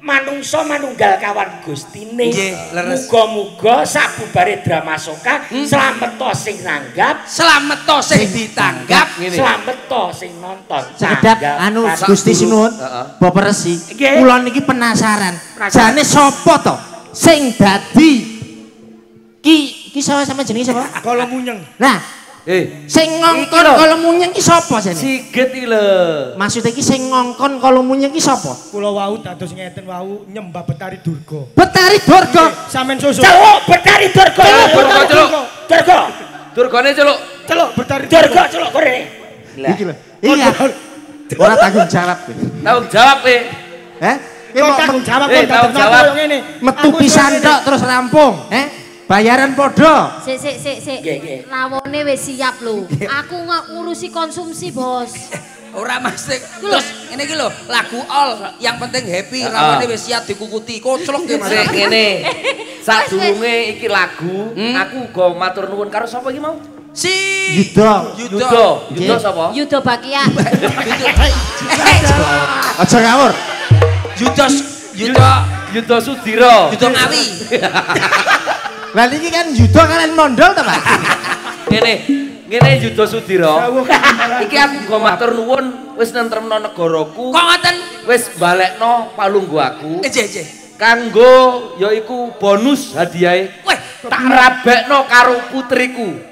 manungsa manunggal kawan gustine. Nggih, leres. Muga-muga sabubare Dramasoka slamet to sing nanggap, Slamet to sing ditanggap. slamet to sing nonton. Sekedap anu Gusti Sinuwun, Bapak Resi. Kula niki penasaran. Jane sapa to sing dadi ki sapa sama jenenge sapa? Kala munyeng. Nah, sing ngongkon kala munyeng ki sapa jane? Sigit iki lho. Maksud iki sing ngongkon kala munyeng ki sapa? Kula wau dados ngeten wau nyembah Betari Durga. Betari Durga. Sampeyan susu. Celuk Betari Durga. Durga. Durgane celuk. Celuk Betari Durga celuk korene. Iki lho. Iya. Ora tanggung jawab kowe. Tanggung jawab kowe. Kok tanggung jawab kok tanggung dados jawab. koyo ngene. Metu pisan tok terus rampung, bayaran podo. Sik. Lawone wis siap lho. Aku ngurusi konsumsi, Bos. Ora Mas. Terus ngene iki lho, lagu all yang penting happy, rawane wis siap dikukuti. Koclok ge Mas. Sik ngene. Sadurunge iki lagu, aku uga matur nuwun karo sapa iki mau? Yuda sapa? Yuda Bakia. Aja ngawur. Yuda Sudira. Yuda Ngawi. Lah niki kan yuda kalian mondol to, Pak? Ngene Yuda Sudira. Iki aku uga matur nuwun wis nentremno negaraku. Kok ngoten? Wis balekno palunggu aku. Nggih. Kanggo yaiku bonus hadiahe. Weh, tak rabekno karo putriku.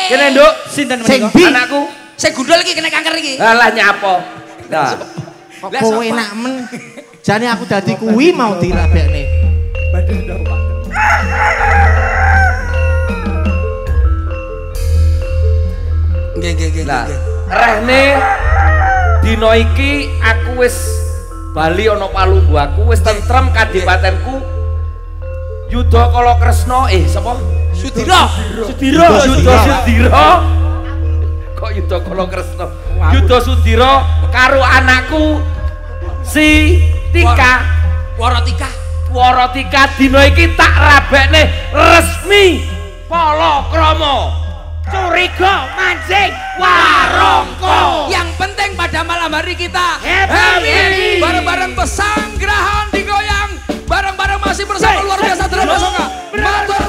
Kene Nduk, Sinten Sing menika? ndi? anakku. Sing gundul iki kena kanker iki. Alah nyapo. Nah, Kok kowe enak men. Jane aku dadi kuwi mau dirabekne. Badhe ndak Pak. Nggih. nah, rehne dina iki aku wis bali ana palunggu aku wis tentrem kadipatenku. Yuda Kala Kresna sapa? Sudira. Yuda Sudira. Kok Yuda Kala Kresna? Yuda Sudira karo anakku si Tika. Waratika. Waratika dina iki tak rabekne resmi Palakrama. Curiga mancing warangka. Yang penting pada malam hari kita happy. Bareng-bareng pesanggrahan digoyang. Bareng-bareng masih bersama luar biasa drama soka. Matur